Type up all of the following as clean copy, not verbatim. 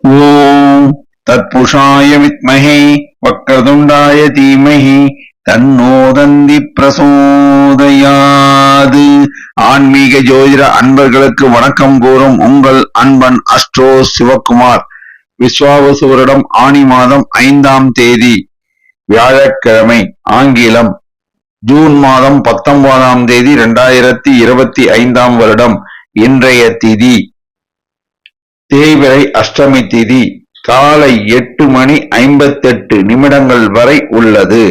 ஓம் தத்புஷாய வித்மஹே வக்ரதுண்டாய தீமஹி தன்னோதந்தி பிரசோதயாது. ஆன்மீக ஜோதிட அன்பர்களுக்கு வணக்கம் கூறும் உங்கள் அன்பன் அஸ்ட்ரோ சிவகுமார். விஸ்வாவசு வருடம் ஆனி மாதம் 5ஆம் தேதி வியாழக்கிழமை, ஆங்கிலம் ஜூன் மாதம் 19ஆம் தேதி 2025ஆம் வருடம். இன்றைய திதி தேய்பிறை அஷ்டமி திதி காலை 8:58 வரை உள்ளது.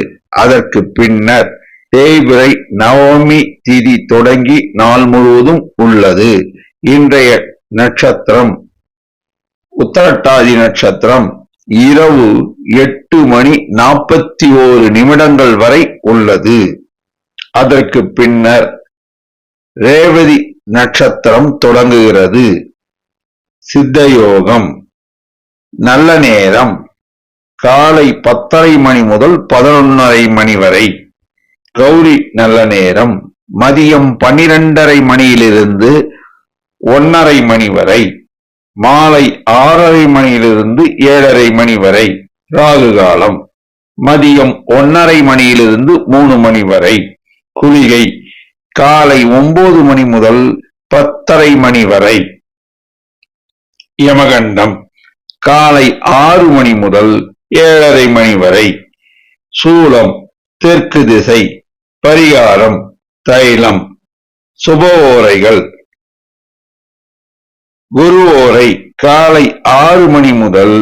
அதற்கு பின்னர் தேய்பிறை நவமி திதி தொடங்கி நாள் முழுவதும் உள்ளது. இன்றைய நட்சத்திரம் உத்திரட்டாதி நட்சத்திரம் இரவு 8:41 வரை உள்ளது. அதற்கு பின்னர் ரேவதி நட்சத்திரம் தொடங்குகிறது. சித்தயோகம் நல்ல நேரம் காலை 10:30 முதல் 11:30 வரை. கௌரி நல்ல நேரம் மதியம் 12:30 1:30 வரை. மாலை 6:30 7:30 வரை. ராகு காலம் மதியம் 1:30 3 வரை. குளிகை காலை 9 முதல் 10:30 வரை. யமகண்டம் காலை 6 முதல் 7:30 வரை. சூலம் தெற்கு திசை. பரிகாரம் தைலம். சுப ஓரைகள் குரு ஓரை காலை 6 முதல்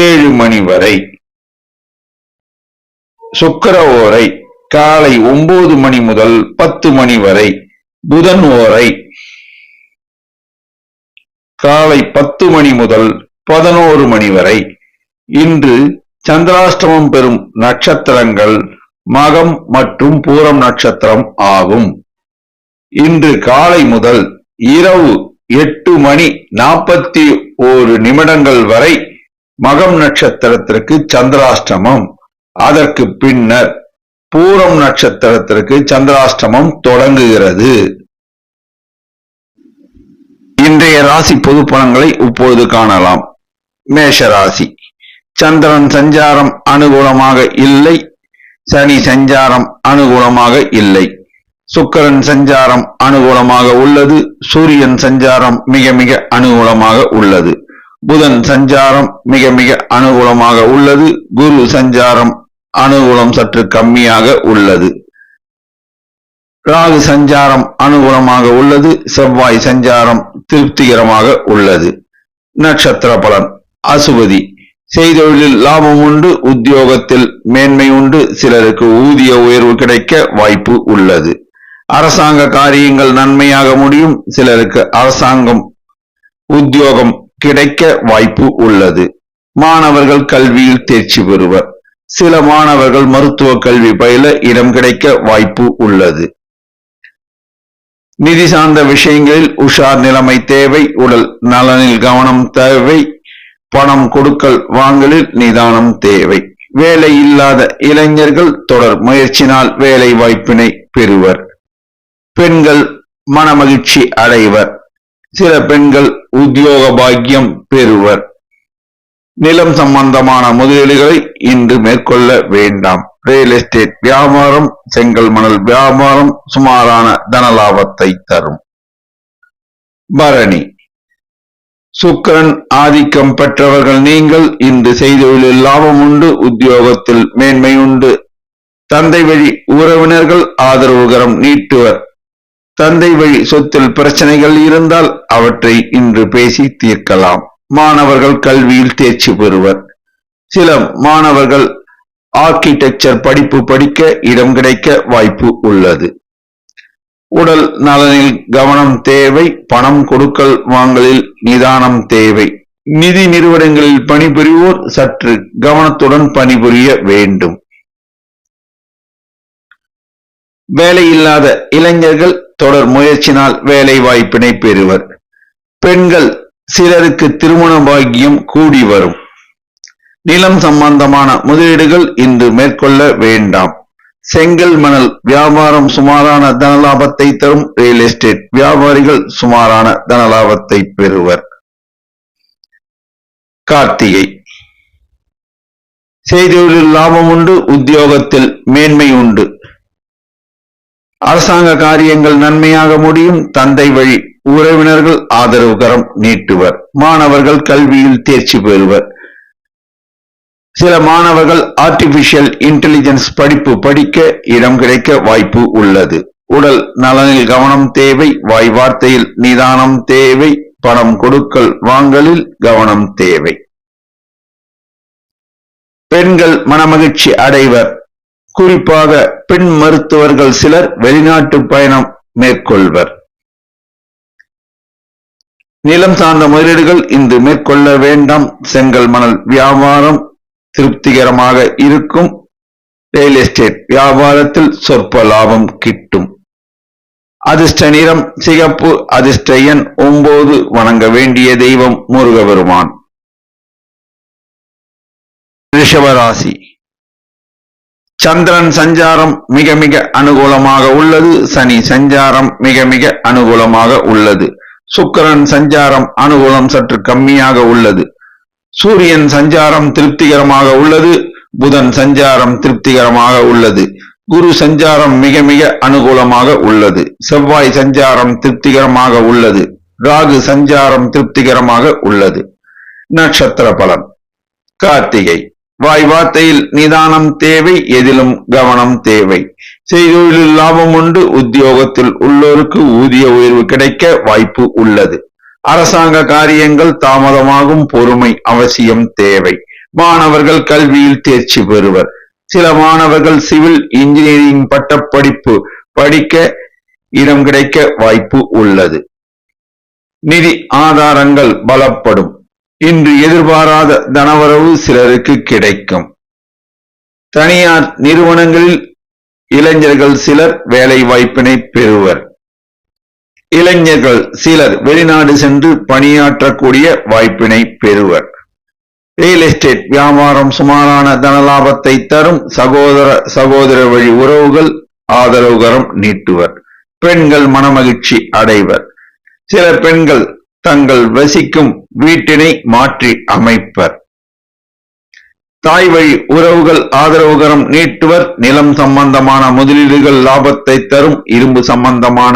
7 வரை. சுக்கிர ஓரை காலை 9 முதல் 10 வரை. புதன் ஓரை காலை 10 முதல் 11 வரை. இன்று சந்திராஷ்டமம் பெறும் நட்சத்திரங்கள் மகம் மற்றும் பூரம் நட்சத்திரம் ஆகும். இன்று காலை முதல் இரவு 8:41 வரை மகம் நட்சத்திரத்திற்கு சந்திராஷ்டமம். அதற்கு பின்னர் பூரம் நட்சத்திரத்திற்கு சந்திராஷ்டமம் தொடங்குகிறது. இன்றைய ராசி பொது பலன்களை இப்பொழுது காணலாம். மேஷ ராசி. சந்திரன் சஞ்சாரம் அனுகூலமாக இல்லை. சனி சஞ்சாரம் அனுகூலமாக இல்லை. சுக்கிரன் சஞ்சாரம் அனுகூலமாக உள்ளது. சூரியன் சஞ்சாரம் மிக மிக அனுகூலமாக உள்ளது. புதன் சஞ்சாரம் மிக மிக அனுகூலமாக உள்ளது. குரு சஞ்சாரம் அனுகூலம் சற்று கம்மியாக உள்ளது. ராகு சஞ்சாரம் அனுகூலமாக உள்ளது. செவ்வாய் சஞ்சாரம் திருப்திகரமாக உள்ளது. நட்சத்திர பலன் அசுபதி. செய்தொழிலில் லாபம் உண்டு. உத்தியோகத்தில் மேன்மை உண்டு. சிலருக்கு ஊதிய உயர்வு கிடைக்க வாய்ப்பு உள்ளது. அரசாங்க காரியங்கள் நன்மையாக முடியும். சிலருக்கு அரசாங்கம் உத்தியோகம் கிடைக்க வாய்ப்பு உள்ளது. மாணவர்கள் கல்வியில் தேர்ச்சி பெறுவர். சில மாணவர்கள் மருத்துவ கல்வி பயில இடம் கிடைக்க வாய்ப்பு உள்ளது. நிதி சார்ந்த விஷயங்களில் உஷார் நிலைமை தேவை. உடல் நலனில் கவனம் தேவை. பணம் கொடுக்கல் வாங்கலில் நிதானம் தேவை. வேலை இல்லாத இளைஞர்கள் தொடர் முயற்சினால் வேலை வாய்ப்பினை பெறுவர். பெண்கள் மனமகிழ்ச்சி அடைவர். சில பெண்கள் உத்தியோக பாக்கியம் பெறுவர். நிலம் சம்பந்தமான முதலீடுகளை இன்று மேற்கொள்ள வேண்டாம். ரியல் எஸ்டேட் வியாபாரம், செங்கல் மணல் வியாபாரம் சுமாரான தனலாபத்தை தரும். பரணி. சுக்கிரன் ஆதிக்கம் பெற்றவர்கள் நீங்கள். இன்று செய்தொழிலில் லாபம் உண்டு. உத்தியோகத்தில் மேன்மை உண்டு. தந்தை வழி உறவினர்கள் ஆதரவுகரம் நீட்டுவர். தந்தை வழி சொத்தில் பிரச்சனைகள் இருந்தால் அவற்றை இன்று பேசி தீர்க்கலாம். மாணவர்கள் கல்வியில் தேர்ச்சி பெறுவர். சில மாணவர்கள் ஆர்கிடெக்சர் படிப்பு படிக்க இடம் கிடைக்க வாய்ப்பு உள்ளது. உடல் நலனில் கவனம் தேவை. பணம் கொடுக்கல் வாங்கலில் நிதானம் தேவை. நிதி நிறுவனங்களில் பணிபுரிவோர் சற்று கவனத்துடன் பணிபுரிய வேண்டும். வேலையில்லாத இளைஞர்கள் தொடர் முயற்சினால் வேலை வாய்ப்பினை பெறுவர். பெண்கள் சிலருக்கு திருமண பாக்கியம் கூடி வரும். நிலம் சம்பந்தமான முதலீடுகள் இன்று மேற்கொள்ள வேண்டாம். செங்கல் மணல் வியாபாரம் சுமாரான தனலாபத்தை தரும். ரியல் எஸ்டேட் வியாபாரிகள் சுமாரான தனலாபத்தை பெறுவர். கார்த்திகை. செய்தொழிலில் லாபம் உண்டு, உத்தியோகத்தில் மேன்மை உண்டு. அரசாங்க காரியங்கள் நன்மையாக முடியும். தந்தை வழி உறவினர்கள் ஆதரவு கரம் நீட்டுவர். மாணவர்கள் கல்வியில் தேர்ச்சி பெறுவர். சில மாணவர்கள் ஆர்டிபிஷியல் இன்டெலிஜென்ஸ் படிப்பு படிக்க இடம் கிடைக்க வாய்ப்பு உள்ளது. உடல் நலனில் கவனம் தேவை. வாய் வார்த்தையில் நிதானம் தேவை. பணம் கொடுக்கல் வாங்கலில் கவனம் தேவை. பெண்கள் மனமகிழ்ச்சி அடைவர். குறிப்பாக பெண் மருத்துவர்கள் சிலர் வெளிநாட்டு பயணம் மேற்கொள்வர். நிலம் சார்ந்த முதலீடுகள் இன்று மேற்கொள்ள வேண்டாம். செங்கல் மணல் வியாபாரம் திருப்திகரமாக இருக்கும். ரியல் எஸ்டேட் வியாபாரத்தில் சொற்ப லாபம் கிட்டும். அதிர்ஷ்ட நிறம் சிகப்பு. அதிர்ஷ்ட எண் 9. வணங்க வேண்டிய தெய்வம் முருகபெருமான். ரிஷபராசி. சந்திரன் சஞ்சாரம் மிக மிக அனுகூலமாக உள்ளது. சனி சஞ்சாரம் மிக மிக அனுகூலமாக உள்ளது. சுக்கிரன் சஞ்சாரம் அனுகூலம் சற்று கம்மியாக உள்ளது. சூரியன் சஞ்சாரம் திருப்திகரமாக உள்ளது. புதன் சஞ்சாரம் திருப்திகரமாக உள்ளது. குரு சஞ்சாரம் மிக மிக அனுகூலமாக உள்ளது. செவ்வாய் சஞ்சாரம் திருப்திகரமாக உள்ளது. ராகு சஞ்சாரம் திருப்திகரமாக உள்ளது. நட்சத்திர பலன். கார்த்திகை. வாய் வார்த்தையில் நிதானம் தேவை. எதிலும் கவனம் தேவை. செய்தொழிலில் லாபம் உண்டு. உத்தியோகத்தில் உள்ளோருக்கு ஊதிய உயர்வு கிடைக்க வாய்ப்பு உள்ளது. அரசாங்க காரியங்கள் தாமதமாகும். பொறுமை அவசியம் தேவை. மாணவர்கள் கல்வியில் தேர்ச்சி பெறுவர். சில மாணவர்கள் சிவில் இன்ஜினியரிங் பட்டப்படிப்பு படிக்க இடம் கிடைக்க வாய்ப்பு உள்ளது. நிதி ஆதாரங்கள் பலப்படும். இன்று எதிர்பாராத தனவரவு சிலருக்கு கிடைக்கும். தனியார் நிறுவனங்களில் இளைஞர்கள் சிலர் வேலை வாய்ப்பினை பெறுவர். இளைஞர்கள் சிலர் வெளிநாடு சென்று பணியாற்றக்கூடிய வாய்ப்பினை பெறுவர். ரியல் எஸ்டேட் வியாபாரம் சுமாரான தனலாபத்தை தரும். சகோதர வழி உறவுகள் ஆதரவுகரம் நீட்டுவர். பெண்கள் மனமகிழ்ச்சி அடைவர். சில பெண்கள் தங்கள் வசிக்கும் வீட்டினை மாற்றி அமைப்பர். தாய் வழி உறவுகள் ஆதரவுகரம் நீட்டுவர். நிலம் சம்பந்தமான முதலீடுகள் லாபத்தை தரும். இரும்பு சம்பந்தமான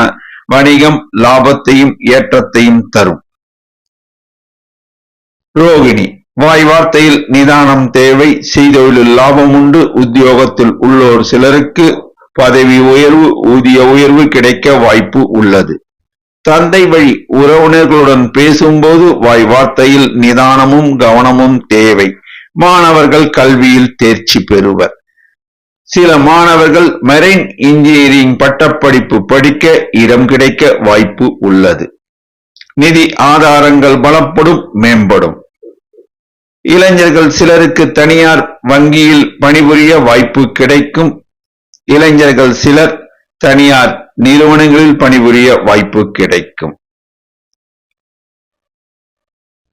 வணிகம் லாபத்தையும் ஏற்றத்தையும் தரும். ரோகிணி. வாய் வார்த்தையில் நிதானம் தேவை. செய்தொழிலில் லாபம் உண்டு. உத்தியோகத்தில் உள்ளோர் சிலருக்கு பதவி உயர்வு ஊதிய உயர்வு கிடைக்க வாய்ப்பு உள்ளது. தந்தை வழி உறவினர்களுடன் பேசும்போது வாய் வார்த்தையில் நிதானமும் கவனமும் தேவை. மாணவர்கள் கல்வியில் தேர்ச்சி பெறுவர். சில மாணவர்கள் மெரைன் இன்ஜினியரிங் பட்டப்படிப்பு படிக்க இடம் கிடைக்க வாய்ப்பு உள்ளது. நிதி ஆதாரங்கள் பலப்படும் மேம்படும். இளைஞர்கள் சிலருக்கு தனியார் வங்கியில் பணிபுரிய வாய்ப்பு கிடைக்கும். இளைஞர்கள் சிலர் தனியார் நிறுவனங்களில் பணிபுரிய வாய்ப்பு கிடைக்கும்.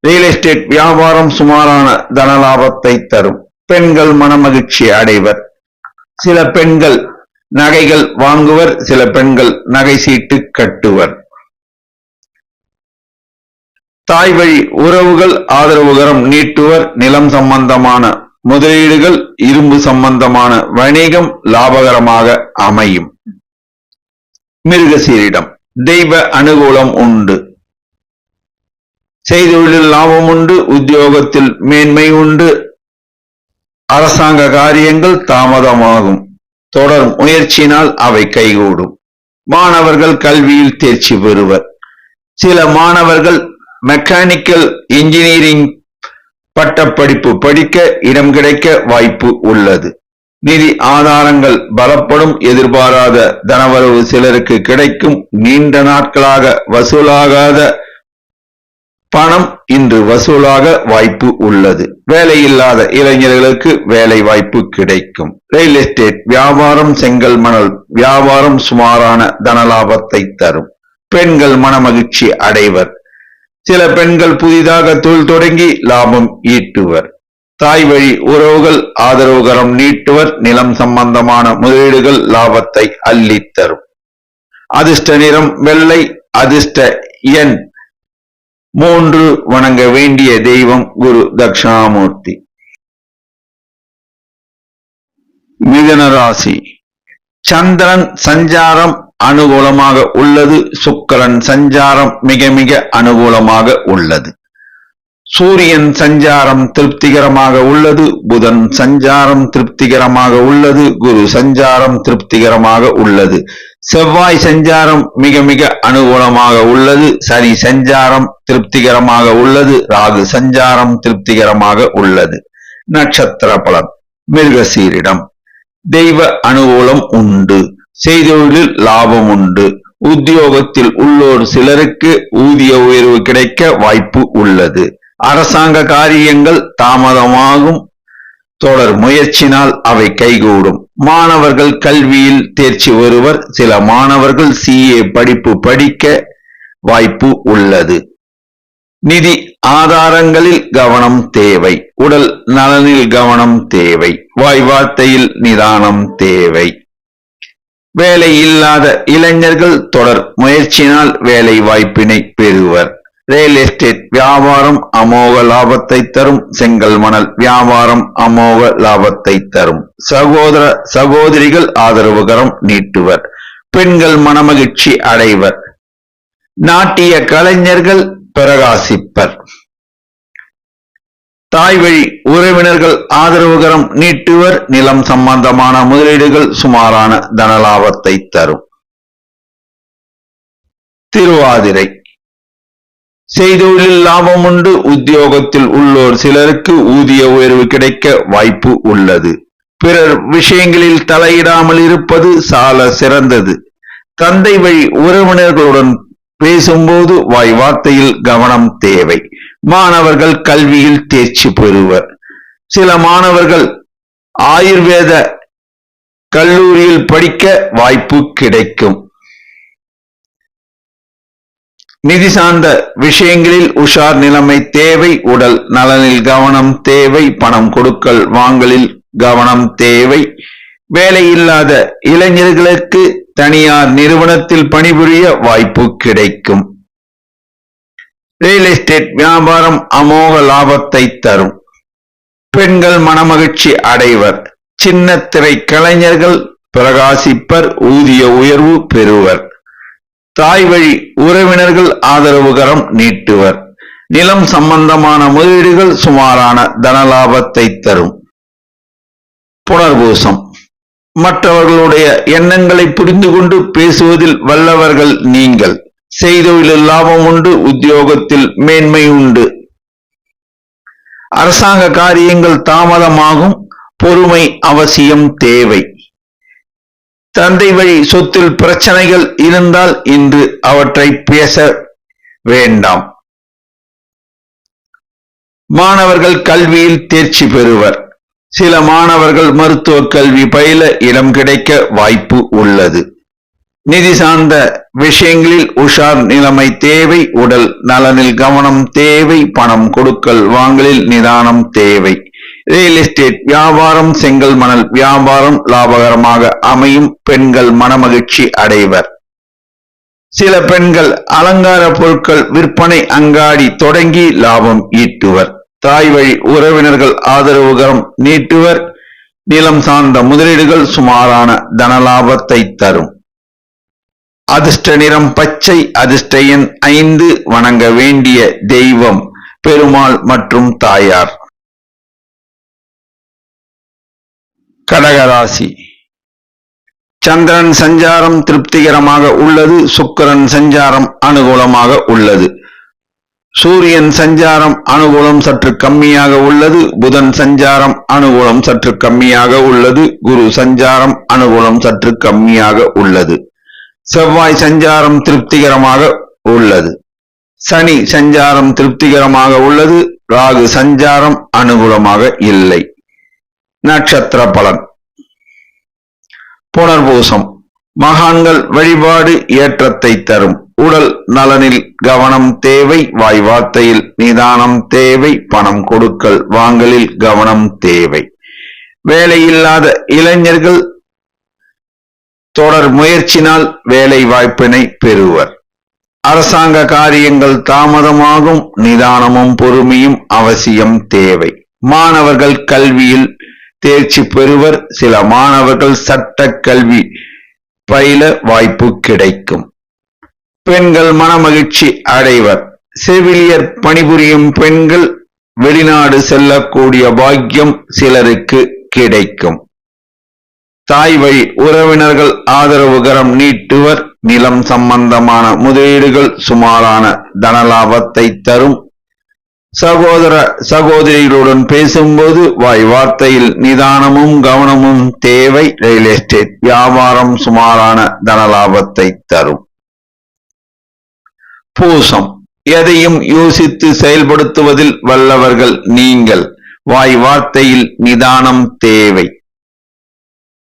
ரியல் எஸ்டேட் வியாபாரம் சுமாரான தனலாபத்தை தரும். பெண்கள் மனமகிழ்ச்சி அடைவர். சில பெண்கள் நகைகள் வாங்குவர். சில பெண்கள் நகை சீட்டு கட்டுவர். தாய் வழி உறவுகள் ஆதரவுகரம் நீட்டுவர். நிலம் சம்பந்தமான முதலீடுகள் இரும்பு சம்பந்தமான வணிகம் லாபகரமாக அமையும். மிருகசீரிடம். தெய்வ அனுகூலம் உண்டு. செய்தொழிலில் லாபம் உண்டு. உத்தியோகத்தில் மேன்மை உண்டு. அரசாங்க காரியங்கள் தாமதமாகும். தொடர் முயற்சியினால் அவை கைகூடும். மாணவர்கள் கல்வியில் தேர்ச்சி பெறுவர். சில மாணவர்கள் மெக்கானிக்கல் இன்ஜினியரிங் பட்டப்படிப்பு படிக்க இடம் கிடைக்க வாய்ப்பு உள்ளது. நிதி ஆதாரங்கள் பலப்படும். எதிர்பாராத தனவரவு சிலருக்கு கிடைக்கும். நீண்ட நாட்களாக வசூலாகாத பணம் இன்று வசூலாக வாய்ப்பு உள்ளது. வேலையில்லாத இளைஞர்களுக்கு வேலை வாய்ப்பு கிடைக்கும். ரியல் எஸ்டேட் வியாபாரம் செங்கல் மணல் வியாபாரம் சுமாரான தனலாபத்தை தரும். பெண்கள் மனமகிழ்ச்சி அடைவர். சில பெண்கள் புதிதாக தொழில் தொடங்கி லாபம் ஈட்டுவர். தாய் வழி உறவுகள் ஆதரவுகரம் நீட்டுவர். நிலம் சம்பந்தமான முதலீடுகள் லாபத்தை அள்ளித் தரும். அதிர்ஷ்ட நிறம் வெள்ளை. அதிர்ஷ்ட எண் 3 வணங்க வேண்டிய தெய்வம் குரு தட்சிணாமூர்த்தி. மிதுன ராசி. சந்திரன் சஞ்சாரம் அனுகூலமாக உள்ளது. சுக்கிரன் சஞ்சாரம் மிக மிக அனுகூலமாக உள்ளது. சூரியன் சஞ்சாரம் திருப்திகரமாக உள்ளது. புதன் சஞ்சாரம் திருப்திகரமாக உள்ளது. குரு சஞ்சாரம் திருப்திகரமாக உள்ளது. செவ்வாய் சஞ்சாரம் மிக மிக அனுகூலமாக உள்ளது. சனி சஞ்சாரம் திருப்திகரமாக உள்ளது. ராகு சஞ்சாரம் திருப்திகரமாக உள்ளது. நட்சத்திர பலன். மிருகசீரிடம். தெய்வ அனுகூலம் உண்டு. செய்தொழிலில் லாபம் உண்டு. உத்தியோகத்தில் உள்ளோர் சிலருக்கு ஊதிய உயர்வு கிடைக்க வாய்ப்பு உள்ளது. அரசாங்க காரியங்கள் தாமதமாகும். தொடர் முயற்சினால் அவை கைகூடும். மாணவர்கள் கல்வியில் தேர்ச்சி வருவர். சில மாணவர்கள் CA படிப்பு படிக்க வாய்ப்பு உள்ளது. நிதி ஆதாரங்களில் கவனம் தேவை. உடல் நலனில் கவனம் தேவை. வாய் வார்த்தையில் நிதானம் தேவை. வேலை இல்லாத இளைஞர்கள் தொடர் முயற்சியினால் வேலை வாய்ப்பினை பெறுவர். ரியல் எஸ்டேட் வியாபாரம் அமோக லாபத்தை தரும். செங்கல் மணல் வியாபாரம் அமோக லாபத்தை தரும். சகோதர சகோதரிகள் ஆதரவுகரம் நீட்டுவர். பெண்கள் மனமகிழ்ச்சி அடைவர். நாட்டிய கலைஞர்கள் பிரகாசிப்பர். தாய் வழி உறவினர்கள் ஆதரவுகரம் நீட்டுவர். நிலம் சம்பந்தமான முதலீடுகள் சுமாரான தனலாபத்தை தரும். திருவாதிரை. செய்தொழிலில் லாபம் உண்டு. உத்தியோகத்தில் உள்ளோர் சிலருக்கு ஊதிய உயர்வு கிடைக்க வாய்ப்பு உள்ளது. பிறர் விஷயங்களில் தலையிடாமல் இருப்பது சால சிறந்தது. தந்தை வழி உறவினர்களுடன் பேசும்போது வாய் வார்த்தையில் கவனம் தேவை. மாணவர்கள் கல்வியில் தேர்ச்சி பெறுவர். சில மாணவர்கள் ஆயுர்வேத கல்லூரியில் படிக்க வாய்ப்பு கிடைக்கும். நிதி சார்ந்த விஷயங்களில் உஷார் நிலைமை தேவை. உடல் நலனில் கவனம் தேவை. பணம் கொடுக்கல் வாங்கலில் கவனம் தேவை. வேலை இல்லாத இளைஞர்களுக்கு தனியார் நிறுவனத்தில் பணிபுரிய வாய்ப்பு கிடைக்கும். ரியல் எஸ்டேட் வியாபாரம் அமோக லாபத்தை தரும். பெண்கள் மனமகிழ்ச்சி அடைவர். சின்ன திரை கலைஞர்கள் பிரகாசிப்பர். ஊதிய உயர்வு பெறுவர். தாய் வழி உறவினர்கள் ஆதரவுகரம் நீட்டுவர். நிலம் சம்பந்தமான முதலீடுகள் சுமாரான தனலாபத்தை தரும். புனர்பூசம். மற்றவர்களுடைய எண்ணங்களை புரிந்து கொண்டு பேசுவதில் வல்லவர்கள் நீங்கள். செய்தொழிலில் லாபம் உண்டு. உத்தியோகத்தில் மேன்மை உண்டு. அரசாங்க காரியங்கள் தாமதமாகும். பொறுமை அவசியம் தேவை. தந்தை வழி சொத்தில் பிரச்சனைகள் இருந்தால் இன்று அவற்றை பேச வேண்டாம். மாணவர்கள் கல்வியில் தேர்ச்சி பெறுவர். சில மாணவர்கள் மருத்துவ கல்வி பயில இடம் கிடைக்க வாய்ப்பு உள்ளது. நிதி சார்ந்த விஷயங்களில் உஷார் நிலைமை தேவை. உடல் நலனில் கவனம் தேவை. பணம் கொடுக்கல் வாங்கலில் நிதானம் தேவை. ரியல் எஸ்டேட் வியாபாரம் செங்கல் மணல் வியாபாரம் லாபகரமாக அமையும். பெண்கள் மனமகிழ்ச்சி அடைவர். சில பெண்கள் அலங்கார பொருட்கள் விற்பனை அங்காடி தொடங்கி லாபம் ஈட்டுவர். தாய் வழி உறவினர்கள் ஆதரவுகரம் நீட்டுவர். நிலம் சார்ந்த முதலீடுகள் சுமாரான தனலாபத்தை தரும். அதிர்ஷ்ட நிறம் பச்சை. அதிர்ஷ்ட எண் 5. வணங்க வேண்டிய தெய்வம் பெருமாள் மற்றும் தாயார். கடகராசி. சந்திரன் சஞ்சாரம் திருப்திகரமாக உள்ளது. சுக்கிரன் சஞ்சாரம் அனுகூலமாக உள்ளது. சூரியன் சஞ்சாரம் அனுகூலம் சற்று கம்மியாக உள்ளது. புதன் சஞ்சாரம் அனுகூலம் சற்று கம்மியாக உள்ளது. குரு சஞ்சாரம் அனுகூலம் சற்று கம்மியாக உள்ளது. செவ்வாய் சஞ்சாரம் திருப்திகரமாக உள்ளது. சனி சஞ்சாரம் திருப்திகரமாக உள்ளது. ராகு சஞ்சாரம் அனுகூலமாக இல்லை. நட்சத்திர பலன். புனர்பூசம். மகான்கள் வழிபாடு ஏற்றத்தை தரும். உடல் நலனில் கவனம் தேவை. வாய் வார்த்தையில் நிதானம் தேவை. பணம் கொடுக்கல் வாங்கலில் கவனம் தேவை. வேலையில்லாத இளைஞர்கள் தொடர் முயற்சினால் வேலை வாய்ப்பினை பெறுவர். அரசாங்க காரியங்கள் தாமதமாகும், நிதானமும் பொறுமையும் அவசியம் தேவை. மாணவர்கள் கல்வியில் தேர்ச்சி பெறுவர். சில மாணவர்கள் சட்ட கல்வி பயில வாய்ப்பு கிடைக்கும். பெண்கள் மனமகிழ்ச்சி அடைவர். செவிலியர் பணிபுரியும் பெண்கள் வெளிநாடு செல்லக்கூடிய பாக்கியம் சிலருக்கு கிடைக்கும். தாய் வழி உறவினர்கள் ஆதரவுகரம் நீட்டுவர். நிலம் சம்பந்தமான முதலீடுகள் சுமாரான தனலாபத்தை தரும். சகோதர சகோதரிகளுடன் பேசும்போது வாய் வார்த்தையில் நிதானமும் கவனமும் தேவை. ரியல் எஸ்டேட் வியாபாரம் சுமாரான தனலாபத்தை தரும். பூசம் எதையும் யோசித்து செயல்படுத்துவதில் வல்லவர்கள் நீங்கள். வாய் வார்த்தையில் நிதானம் தேவை,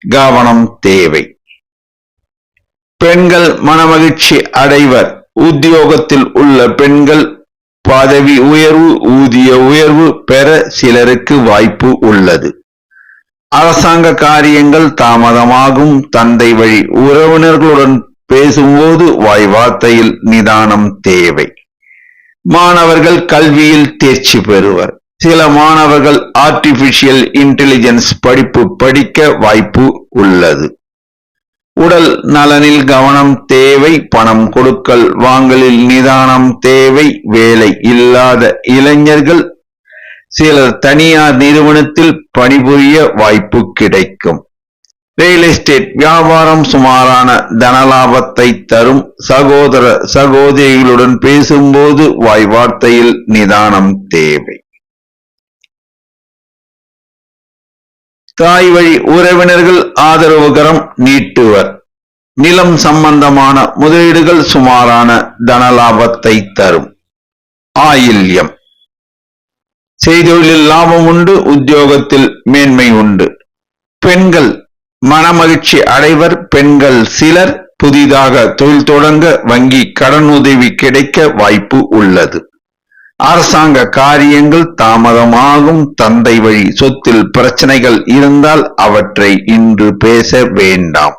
கவனம் தேவை. பெண்கள் மனமகிழ்ச்சி அடைவர். உத்தியோகத்தில் உள்ள பெண்கள் பதவி உயர்வு, ஊதிய உயர்வு பெற சிலருக்கு வாய்ப்பு உள்ளது. அரசாங்க காரியங்கள் தாமதமாகும். தந்தை வழி உறவினர்களுடன் பேசும்போது வாய் வார்த்தையில் நிதானம் தேவை. மாணவர்கள் கல்வியில் தேர்ச்சி பெறுவர். சில மாணவர்கள் ஆர்டிபிஷியல் இன்டெலிஜென்ஸ் படிப்பு படிக்க வாய்ப்பு உள்ளது. உடல் நலனில் கவனம் தேவை. பணம் கொடுக்கல் வாங்கலில் நிதானம் தேவை. வேலை இல்லாத இளைஞர்கள் சிலர் தனியார் நிறுவனத்தில் பணிபுரிய வாய்ப்பு கிடைக்கும். ரியல் எஸ்டேட் வியாபாரம் சுமாரான தனலாபத்தை தரும். சகோதர சகோதரிகளுடன் பேசும்போது வாய் வார்த்தையில் நிதானம் தேவை. தாய் வழி உறவினர்கள் ஆதரவுகரம் நீட்டுவர். நிலம் சம்பந்தமான முதலீடுகள் சுமாரான தனலாபத்தை தரும். ஆயில்யம் செய்தொழிலில் லாபம் உண்டு. உத்தியோகத்தில் மேன்மை உண்டு. பெண்கள் மனமகிழ்ச்சி அடைவர். பெண்கள் சிலர் புதிதாக தொழில் தொடங்க வங்கி கடன் உதவி கிடைக்க வாய்ப்பு உள்ளது. அரசாங்க காரியங்கள் தாமதமாகும். தந்தை வழி சொத்தில் பிரச்சனைகள் இருந்தால் அவற்றை இன்று பேச வேண்டாம்.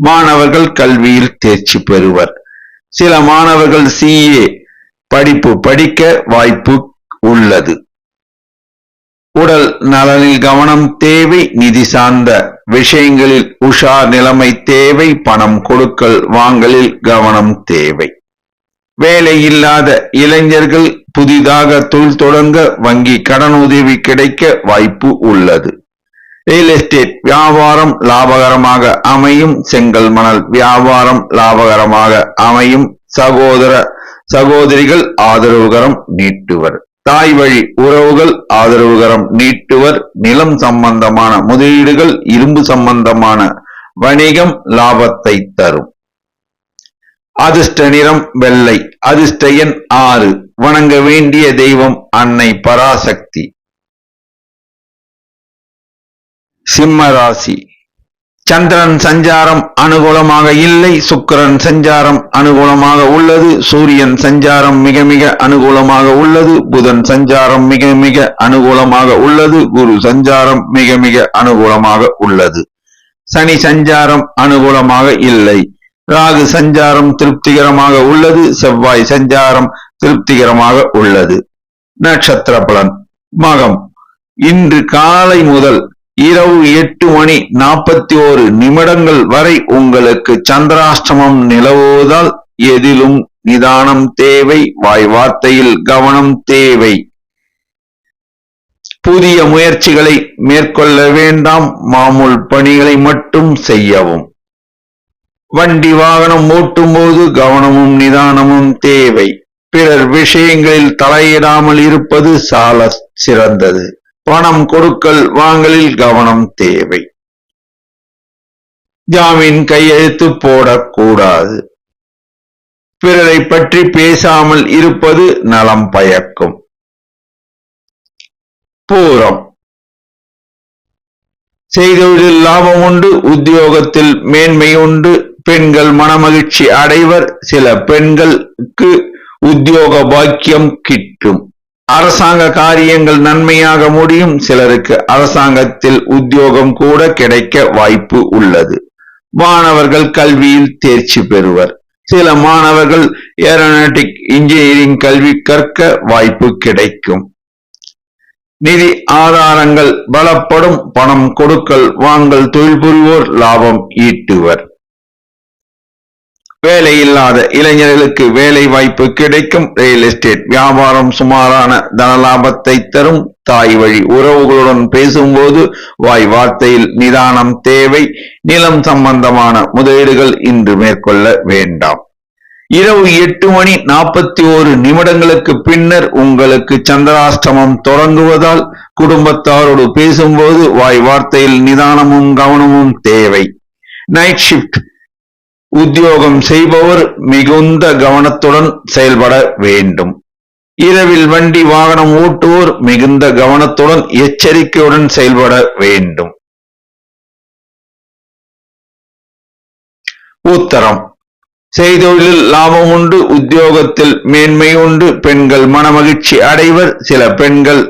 மாணவர்கள் கல்வியில் தேர்ச்சி பெறுவர். சில மாணவர்கள் CA படிப்பு படிக்க வாய்ப்பு உள்ளது. உடல் நலனில் கவனம் தேவை. நிதி சார்ந்த விஷயங்களில் உஷார் நிலைமை தேவை. பணம் கொடுக்கல் வாங்கலில் கவனம் தேவை. வேலை இல்லாத இளைஞர்கள் புதிதாக தொழில் தொடங்க வங்கி கடன் உதவி கிடைக்க வாய்ப்பு உள்ளது. ரியல் எஸ்டேட் வியாபாரம் லாபகரமாக அமையும். செங்கல் மணல் வியாபாரம் லாபகரமாக அமையும். சகோதர சகோதரிகள் ஆதரவுகரம் நீட்டுவர். தாய் வழி உறவுகள் ஆதரவுகரம் நீட்டுவர். நிலம் சம்பந்தமான முதலீடுகள், இரும்பு சம்பந்தமான வணிகம் லாபத்தை தரும். அதிர்ஷ்ட நிறம் வெள்ளை. அதிர்ஷ்ட எண் 6. வணங்க வேண்டிய தெய்வம் அன்னை பராசக்தி. சிம்ம ராசி. சந்திரன் சஞ்சாரம் அனுகூலமாக இல்லை. சுக்கிரன் சஞ்சாரம் அனுகூலமாக உள்ளது. சூரியன் சஞ்சாரம் மிக மிக அனுகூலமாக உள்ளது. புதன் சஞ்சாரம் மிக மிக அனுகூலமாக உள்ளது. குரு சஞ்சாரம் மிக மிக அனுகூலமாக உள்ளது. சனி சஞ்சாரம் அனுகூலமாக இல்லை. ராகு சஞ்சாரம் திருப்திகரமாக உள்ளது. செவ்வாய் சஞ்சாரம் திருப்திகரமாக உள்ளது. நட்சத்திர பலன். மகம். இன்று காலை முதல் இரவு 8:41 வரை உங்களுக்கு சந்திராஷ்டமம் நிலவுவதால் எதிலும் நிதானம் தேவை. வாய் வார்த்தையில் கவனம் தேவை. புதிய முயற்சிகளை மேற்கொள்ள வேண்டாம். மாமூல் பணிகளை மட்டும் செய்யவும். வண்டி வாகனம் ஓட்டும் போது கவனமும் நிதானமும் தேவை. பிறர் விஷயங்களில் தலையிடாமல் இருப்பது சால சிறந்தது. பணம் கொடுக்கல் வாங்கலில் கவனம் தேவை. ஜாமீன் கையெழுத்து போடக்கூடாது. பிறரை பற்றி பேசாமல் இருப்பது நலம் பயக்கும். பூரம். செய்தொழிலில் லாபம் உண்டு. உத்தியோகத்தில் மேன்மை உண்டு. பெண்கள் மனமகிழ்ச்சி அடைவர். சில பெண்களுக்கு உத்தியோக பாக்கியம் கிட்டும். அரசாங்க காரியங்கள் நன்மையாக முடியும். சிலருக்கு அரசாங்கத்தில் உத்தியோகம் கூட கிடைக்க வாய்ப்பு உள்ளது. மாணவர்கள் கல்வியில் தேர்ச்சி பெறுவர். சில மாணவர்கள் ஏரோநாட்டிக் இன்ஜினியரிங் கல்வி கற்க வாய்ப்பு கிடைக்கும். நிதி ஆதாரங்கள் பலப்படும். பணம் கொடுக்கல் வாங்கல் தொழில் புரிவோர் லாபம் ஈட்டுவர். வேலை இல்லாத இளைஞர்களுக்கு வேலை வாய்ப்பு கிடைக்கும். ரியல் எஸ்டேட் வியாபாரம் சுமாரான தனலாபத்தை தரும். தாய் வழி உறவுகளுடன் பேசும்போது வாய் வார்த்தையில் நிதானம் தேவை. நிலம் சம்பந்தமான முதலீடுகள் இன்று மேற்கொள்ள வேண்டாம். இரவு 8:41 பின்னர் உங்களுக்கு சந்திராஷ்டமம் தொடங்குவதால் குடும்பத்தாரோடு பேசும்போது வாய் வார்த்தையில் நிதானமும் கவனமும் தேவை. நைட் ஷிப்ட் உத்தியோகம் செய்பவர் மிகுந்த கவனத்துடன் செயல்பட வேண்டும். இரவில் வண்டி வாகனம் ஓட்டுவோர் மிகுந்த கவனத்துடன் எச்சரிக்கையுடன் செயல்பட வேண்டும். உத்தரம் செய்தொழிலில் லாபம் உண்டு. உத்தியோகத்தில் மேன்மை உண்டு. பெண்கள் மனமகிழ்ச்சி அடைவர். சில பெண்கள்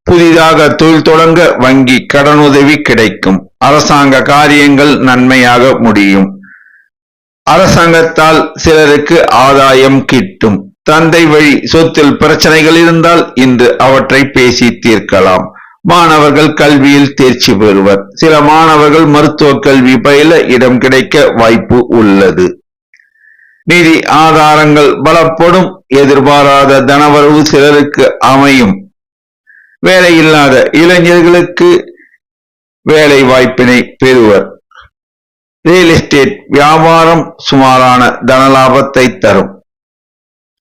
புதிதாக தொழில் தொடங்க வங்கி கடனுதவி கிடைக்கும். அரசாங்க காரியங்கள் நன்மையாக முடியும். அரசாங்கத்தால் சிலருக்கு ஆதாயம் கிட்டும். தந்தை வழி சொத்தில் பிரச்சனைகள் இருந்தால் இன்று அவற்றை பேசி தீர்க்கலாம். மாணவர்கள் கல்வியில் தேர்ச்சி பெறுவர். சில மாணவர்கள் மருத்துவ கல்வி பயில இடம் கிடைக்க வாய்ப்பு உள்ளது. நிதி ஆதாரங்கள் பலப்படும். எதிர்பாராத தனவரவு சிலருக்கு அமையும். வேலையில்லாத இளைஞர்களுக்கு வேலை வாய்ப்பினை பெறுவர். ரியல் எஸ்டேட் வியாபாரம் சுமாரான தனலாபத்தை தரும்.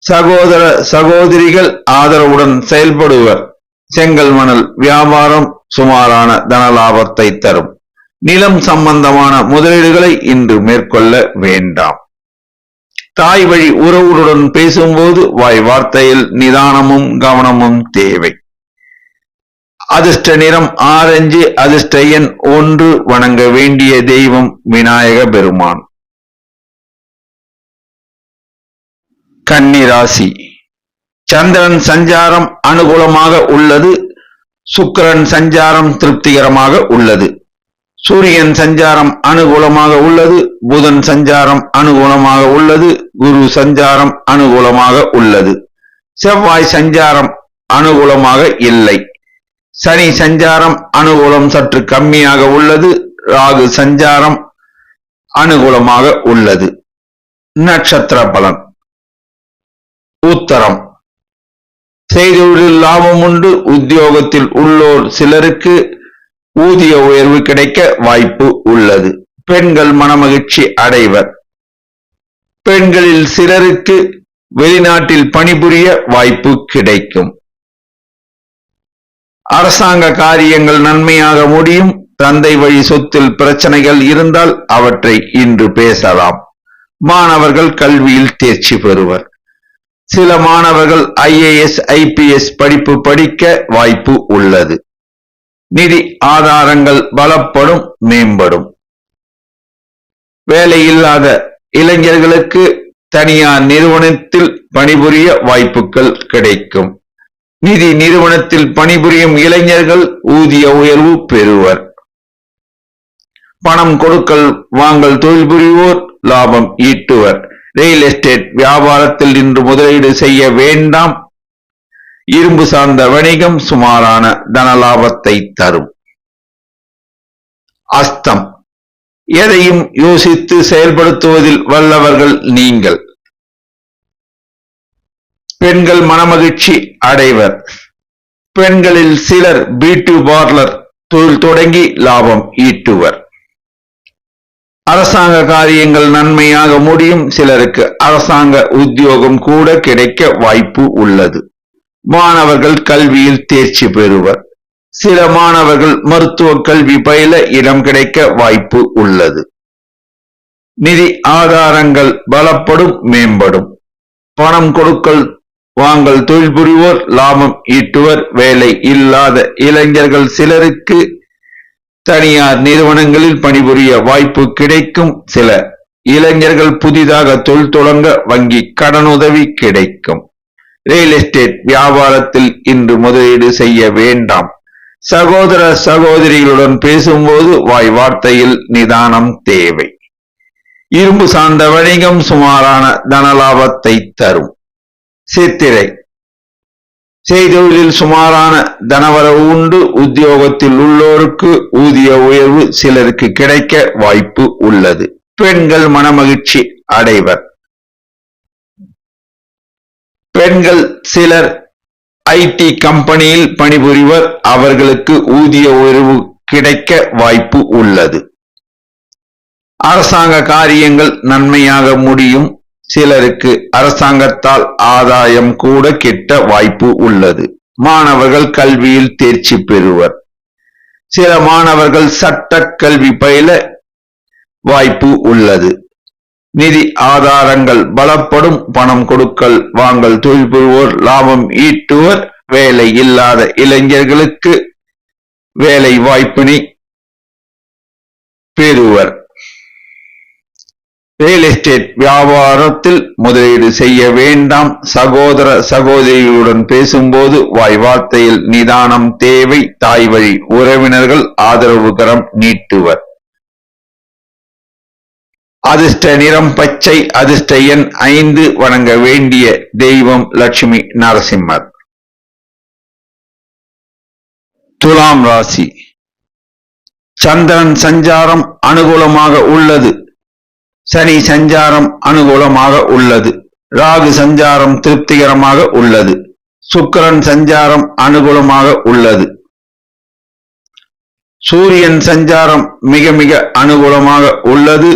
சகோதர சகோதரிகள் ஆதரவுடன் செயல்படுவர். செங்கல் மணல் வியாபாரம் சுமாரான தனலாபத்தை தரும். நிலம் சம்பந்தமான முதலீடுகளை இன்று மேற்கொள்ள வேண்டாம். தாய் வழி உறவுடன் பேசும்போது வாய் வார்த்தையில் நிதானமும் கவனமும் தேவை. அதிர்ஷ்ட நிறம் ஆரஞ்சு. அதிர்ஷ்ட எண் 1. வணங்க வேண்டிய தெய்வம் விநாயக பெருமான். கன்னி ராசி. சந்திரன் சஞ்சாரம் அனுகூலமாக உள்ளது. சுக்கிரன் சஞ்சாரம் திருப்திகரமாக உள்ளது. சூரியன் சஞ்சாரம் அனுகூலமாக உள்ளது. புதன் சஞ்சாரம் அனுகூலமாக உள்ளது. குரு சஞ்சாரம் அனுகூலமாக உள்ளது. செவ்வாய் சஞ்சாரம் அனுகூலமாக இல்லை. சனி சஞ்சாரம் அனுகூலம் சற்று கம்மியாக உள்ளது. ராகு சஞ்சாரம் அனுகூலமாக உள்ளது. நட்சத்திர பலன். உத்தரம் செய்தொழிலில் லாபம் உண்டு. உத்தியோகத்தில் உள்ளோர் சிலருக்கு ஊதிய உயர்வு கிடைக்க வாய்ப்பு உள்ளது. பெண்கள் மனமகிழ்ச்சி அடைவர். பெண்களில் சிலருக்கு வெளிநாட்டில் பணிபுரிய வாய்ப்பு கிடைக்கும். அரசாங்க காரியங்கள் நன்மையாக முடியும். தந்தை வழி சொத்தில் பிரச்சனைகள் இருந்தால் அவற்றை இன்று பேசலாம். மாணவர்கள் கல்வியில் தேர்ச்சி பெறுவர். சில மாணவர்கள் IAS IPS படிப்பு படிக்க வாய்ப்பு உள்ளது. நிதி ஆதாரங்கள் பலப்படும் மேம்படும். வேலையில்லாத இளைஞர்களுக்கு தனியார் நிறுவனத்தில் பணிபுரிய வாய்ப்புகள் கிடைக்கும். நிதி நிறுவனத்தில் பணிபுரியும் இளைஞர்கள் ஊதிய உயர்வு பெறுவர். பணம் கொடுக்கல் வாங்கல் தொழில் புரிவோர் லாபம் ஈட்டுவர். ரியல் எஸ்டேட் வியாபாரத்தில் இன்று முதலீடு செய்ய வேண்டாம். இரும்பு சார்ந்த வணிகம் சுமாரான தனலாபத்தை தரும். அஸ்தம் எதையும் யோசித்து செயல்படுத்துவதில் வல்லவர்கள் நீங்கள். பெண்கள் மனமகிழ்ச்சி அடைவர். பெண்களில் சிலர் பியூட்டி பார்லர் தொழில் தொடங்கி லாபம் ஈட்டுவர். அரசாங்க காரியங்கள் நன்மையாக முடியும். சிலருக்கு அரசாங்க உத்தியோகம் கூட கிடைக்க வாய்ப்பு உள்ளது. மாணவர்கள் கல்வியில் தேர்ச்சி பெறுவர். சில மாணவர்கள் மருத்துவ கல்வி பயில இடம் கிடைக்க வாய்ப்பு உள்ளது. நிதி ஆதாரங்கள் பலப்படும் மேம்படும். பணம் கொடுக்கல் வாங்கல் தொழில் புரிவோர் லாபம் ஈட்டுவர். வேலை இல்லாத இளைஞர்கள் சிலருக்கு தனியார் நிறுவனங்களில் பணிபுரிய வாய்ப்பு கிடைக்கும். சில இளைஞர்கள் புதிதாக தொழில் தொடங்க வங்கி கடனுதவி கிடைக்கும். ரியல் எஸ்டேட் வியாபாரத்தில் இன்று முதலீடு செய்ய வேண்டாம். சகோதர சகோதரிகளுடன் பேசும்போது வாய் வார்த்தையில் நிதானம் தேவை. இரும்பு சார்ந்த வணிகம் சுமாரான தனலாபத்தை தரும். சித்திரை செய்தொழிலில் சுமாரான தனவரவு உண்டு. உத்தியோகத்தில் உள்ளோருக்கு ஊதிய உயர்வு சிலருக்கு கிடைக்க வாய்ப்பு உள்ளது. பெண்கள் மனமகிழ்ச்சி அடைவர். பெண்கள் சிலர் ஐடி கம்பெனியில் பணிபுரிவர். அவர்களுக்கு ஊதிய உயர்வு கிடைக்க வாய்ப்பு உள்ளது. அரசாங்க காரியங்கள் நன்மையாக முடியும். சிலருக்கு அரசாங்கத்தால் ஆதாயம் கூட கிட்ட வாய்ப்பு உள்ளது. மாணவர்கள் கல்வியில் தேர்ச்சி பெறுவர். சில மாணவர்கள் சட்ட கல்வி பயில வாய்ப்பு உள்ளது. நிதி ஆதாரங்கள் பலப்படும். பணம் கொடுக்கல் வாங்கல் தொழில் புரிவோர் லாபம் ஈட்டுவர். வேலை இல்லாத இளைஞர்களுக்கு வேலை வாய்ப்பினை பெறுவர். ரியல் எஸ்டேட் வியாபாரத்தில் முதலீடு செய்ய வேண்டாம். சகோதர சகோதரிகளுடன் பேசும்போது வாய் வார்த்தையில் நிதானம் தேவை. தாய் வழி உறவினர்கள் ஆதரவு கரம் நீட்டுவர். அதிர்ஷ்ட நிறம் பச்சை. அதிர்ஷ்ட எண் 5. வணங்க வேண்டிய தெய்வம் லட்சுமி நரசிம்மர். துலாம் ராசி சந்திரன் சஞ்சாரம் அனுகூலமாக உள்ளது. சனி சஞ்சாரம் அனுகூலமாக உள்ளது. ராகு சஞ்சாரம் திருப்திகரமாக உள்ளது. சுக்கிரன் சஞ்சாரம் அனுகூலமாக உள்ளது. சூரியன் சஞ்சாரம் மிக மிக அனுகூலமாக உள்ளது.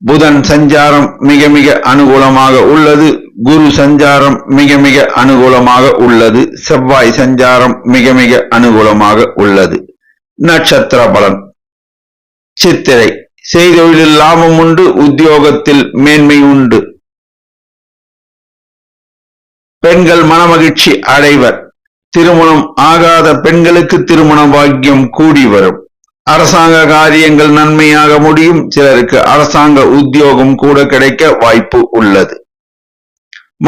புதன் சஞ்சாரம் மிக மிக அனுகூலமாக உள்ளது. குரு சஞ்சாரம் மிக மிக அனுகூலமாக உள்ளது. செவ்வாய் சஞ்சாரம் மிக மிக அனுகூலமாக உள்ளது. நட்சத்திர பலன். சித்திரை செய்தொழிலில் லாபம் உண்டு. உத்தியோகத்தில் மேன்மை உண்டு. பெண்கள் மனமகிழ்ச்சி அடைவர். திருமணம் ஆகாத பெண்களுக்கு திருமண பாக்கியம் கூடி வரும். அரசாங்க காரியங்கள் நன்மையாக முடியும். சிலருக்கு அரசாங்க உத்தியோகம் கூட கிடைக்க வாய்ப்பு உள்ளது.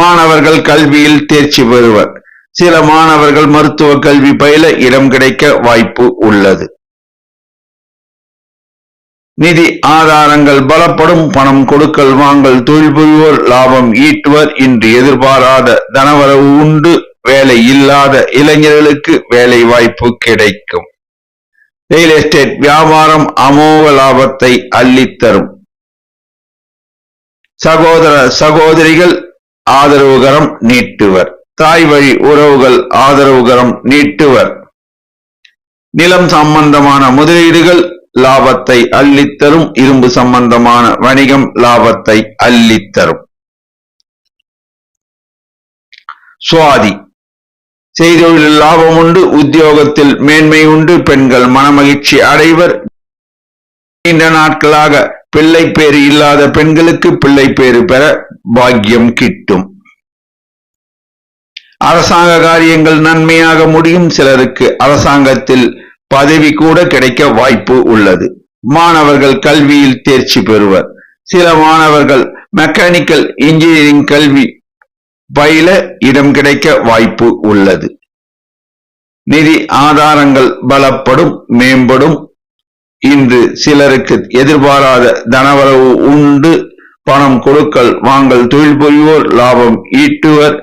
மாணவர்கள் கல்வியில் தேர்ச்சி பெறுவர். சில மாணவர்கள் மருத்துவ கல்வி பயில இடம் கிடைக்க வாய்ப்பு உள்ளது. நிதி ஆதாரங்கள் பலப்படும். பணம் கொடுக்கல் வாங்கல் தொழில் புரிவோர் லாபம் ஈட்டுவர். இன்று எதிர்பாராத தனவரவு உண்டு. வேலை இல்லாத இளைஞர்களுக்கு வேலை வாய்ப்பு கிடைக்கும். ரியல் எஸ்டேட் வியாபாரம் அமோக லாபத்தை அள்ளித்தரும். சகோதர சகோதரிகள் ஆதரவுகரம் நீட்டுவர். தாய் வழி உறவுகள் ஆதரவுகரம் நீட்டுவர். நிலம் சம்பந்தமான முதலீடுகள் லாபத்தை அள்ளித்தரும். இரும்பு சம்பந்தமான வணிகம் லாபத்தை அள்ளித்தரும். சுவாதி செய்தொழிலில் லாபம் உண்டு. உத்தியோகத்தில் மேன்மை உண்டு. பெண்கள் மனமகிழ்ச்சி அடைவர். நீண்ட நாட்களாக பிள்ளை பேறு இல்லாத பெண்களுக்கு பிள்ளை பேறு பெற பாக்கியம் கிட்டும். அரசாங்க காரியங்கள் நன்மையாக முடியும். சிலருக்கு அரசாங்கத்தில் பதவி கூட கிடைக்க வாய்ப்பு உள்ளது. மாணவர்கள் கல்வியில் தேர்ச்சி பெறுவர். சில மாணவர்கள் மெக்கானிக்கல் இன்ஜினியரிங் கல்வி பயில இடம் கிடைக்க வாய்ப்பு உள்ளது. நிதி ஆதாரங்கள் பலப்படும், மேம்படும். இன்று சிலருக்கு எதிர்பாராத தனவரவு உண்டு. பணம் கொடுக்கல் வாங்கல் தொழில் புரிவோர் லாபம் ஈட்டுவர்.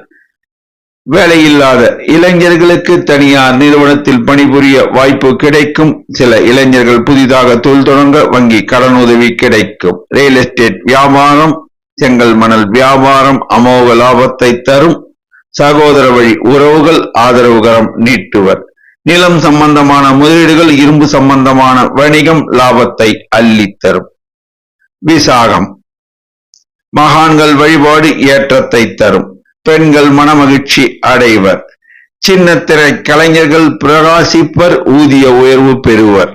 வேலையில்லாத இளைஞர்களுக்கு தனியார் நிறுவனத்தில் பணிபுரிய வாய்ப்பு கிடைக்கும். சில இளைஞர்கள் புதிதாக தொழில் தொடங்க வங்கி கடனுதவி கிடைக்கும். ரியல் எஸ்டேட் வியாபாரம் செங்கல் மணல் வியாபாரம் அமோக லாபத்தை தரும். சகோதர வழி உறவுகள் ஆதரவுகரம் நீட்டுவர். நிலம் சம்பந்தமான முதலீடுகள் இரும்பு சம்பந்தமான வணிகம் லாபத்தை அள்ளித்தரும். விசாகம் மகான்கள் வழிபாடு ஏற்றத்தை தரும். பெண்கள் மனமகிழ்ச்சி அடைவர். சின்னத்திரை கலைஞர்கள் பிரகாசிப்பர். ஊதிய உயர்வு பெறுவர்.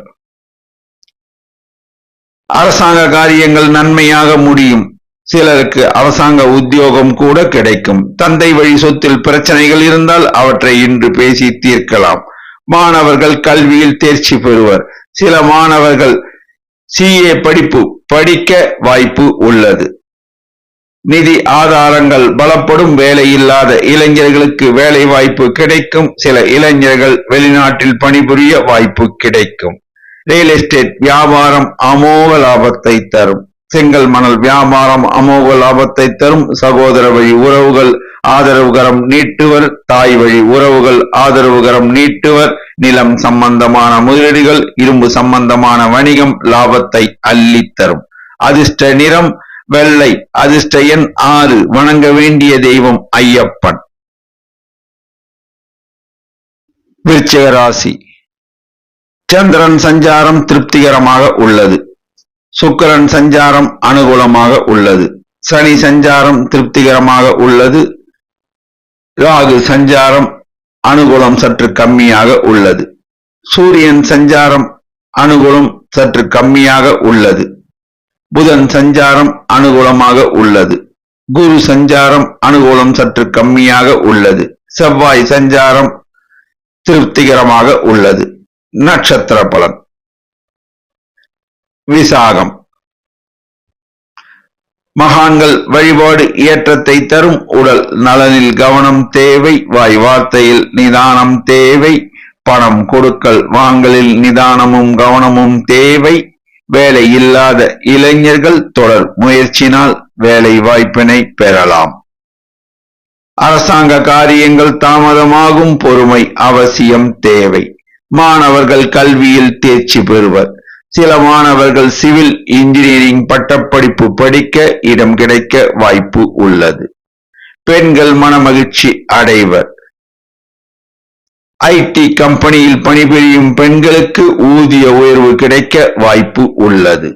அரசாங்க காரியங்கள் நன்மையாக முடியும். சிலருக்கு அரசாங்க உத்தியோகம் கூட கிடைக்கும். தந்தை வழி சொத்தில் பிரச்சனைகள் இருந்தால் அவற்றை இன்று பேசி தீர்க்கலாம். மாணவர்கள் கல்வியில் தேர்ச்சி பெறுவர். சில மாணவர்கள் CA படிப்பு படிக்க வாய்ப்பு உள்ளது. நிதி ஆதாரங்கள் பலப்படும். வேலை இல்லாத இளைஞர்களுக்கு வேலை வாய்ப்பு கிடைக்கும். சில இளைஞர்கள் வெளிநாட்டில் பணிபுரிய வாய்ப்பு கிடைக்கும். ரியல் எஸ்டேட் வியாபாரம் அமோக லாபத்தை தரும். செங்கல் மணல் வியாபாரம் அமோக லாபத்தை தரும். சகோதர வழி உறவுகள் ஆதரவுகரம் நீட்டுவர். தாய் வழி உறவுகள் ஆதரவுகரம் நீட்டுவர். நிலம் சம்பந்தமான முதலீடுகள், இரும்பு சம்பந்தமான வணிகம் லாபத்தை அள்ளித்தரும். அதிர்ஷ்ட நிறம் வெள்ளை. அதிர்ஷ்ட எண் 6. வணங்க வேண்டிய தெய்வம் ஐயப்பன். விருச்சிக ராசி. சந்திரன் சஞ்சாரம் திருப்திகரமாக உள்ளது. சுக்கிரன் சஞ்சாரம் அனுகூலமாக உள்ளது. சனி சஞ்சாரம் திருப்திகரமாக உள்ளது. ராகு சஞ்சாரம் அனுகூலம் சற்று கம்மியாக உள்ளது. சூரியன் சஞ்சாரம் அனுகூலம் சற்று கம்மியாக உள்ளது. புதன் சஞ்சாரம் அனுகூலமாக உள்ளது. குரு சஞ்சாரம் அனுகூலம் சற்று கம்மியாக உள்ளது. செவ்வாய் சஞ்சாரம் திருப்திகரமாக உள்ளது. நட்சத்திர பலன். விசாகம். மகான்கள் வழிபாடு ஏற்றத்தை தரும். உடல் நலனில் கவனம் தேவை. வாய் வார்த்தையில் நிதானம் தேவை. பணம் கொடுக்கல் வாங்கலில் நிதானமும் கவனமும் தேவை. வேலை இல்லாத இளைஞர்கள் தொடர் முயற்சினால் வேலை வாய்ப்பினை பெறலாம். அரசாங்க காரியங்கள் தாமதமாகும். பொறுமை அவசியம் தேவை. மாணவர்கள் கல்வியில் தேர்ச்சி பெறுவர். சில மாணவர்கள் சிவில் இன்ஜினியரிங் பட்டப்படிப்பு படிக்க இடம் கிடைக்க வாய்ப்பு உள்ளது. பெண்கள் மனமகிழ்ச்சி அடைவர். ஐடி கம்பெனியில் பணிபுரியும் பெண்களுக்கு ஊதிய உயர்வு கிடைக்க வாய்ப்பு உள்ளது.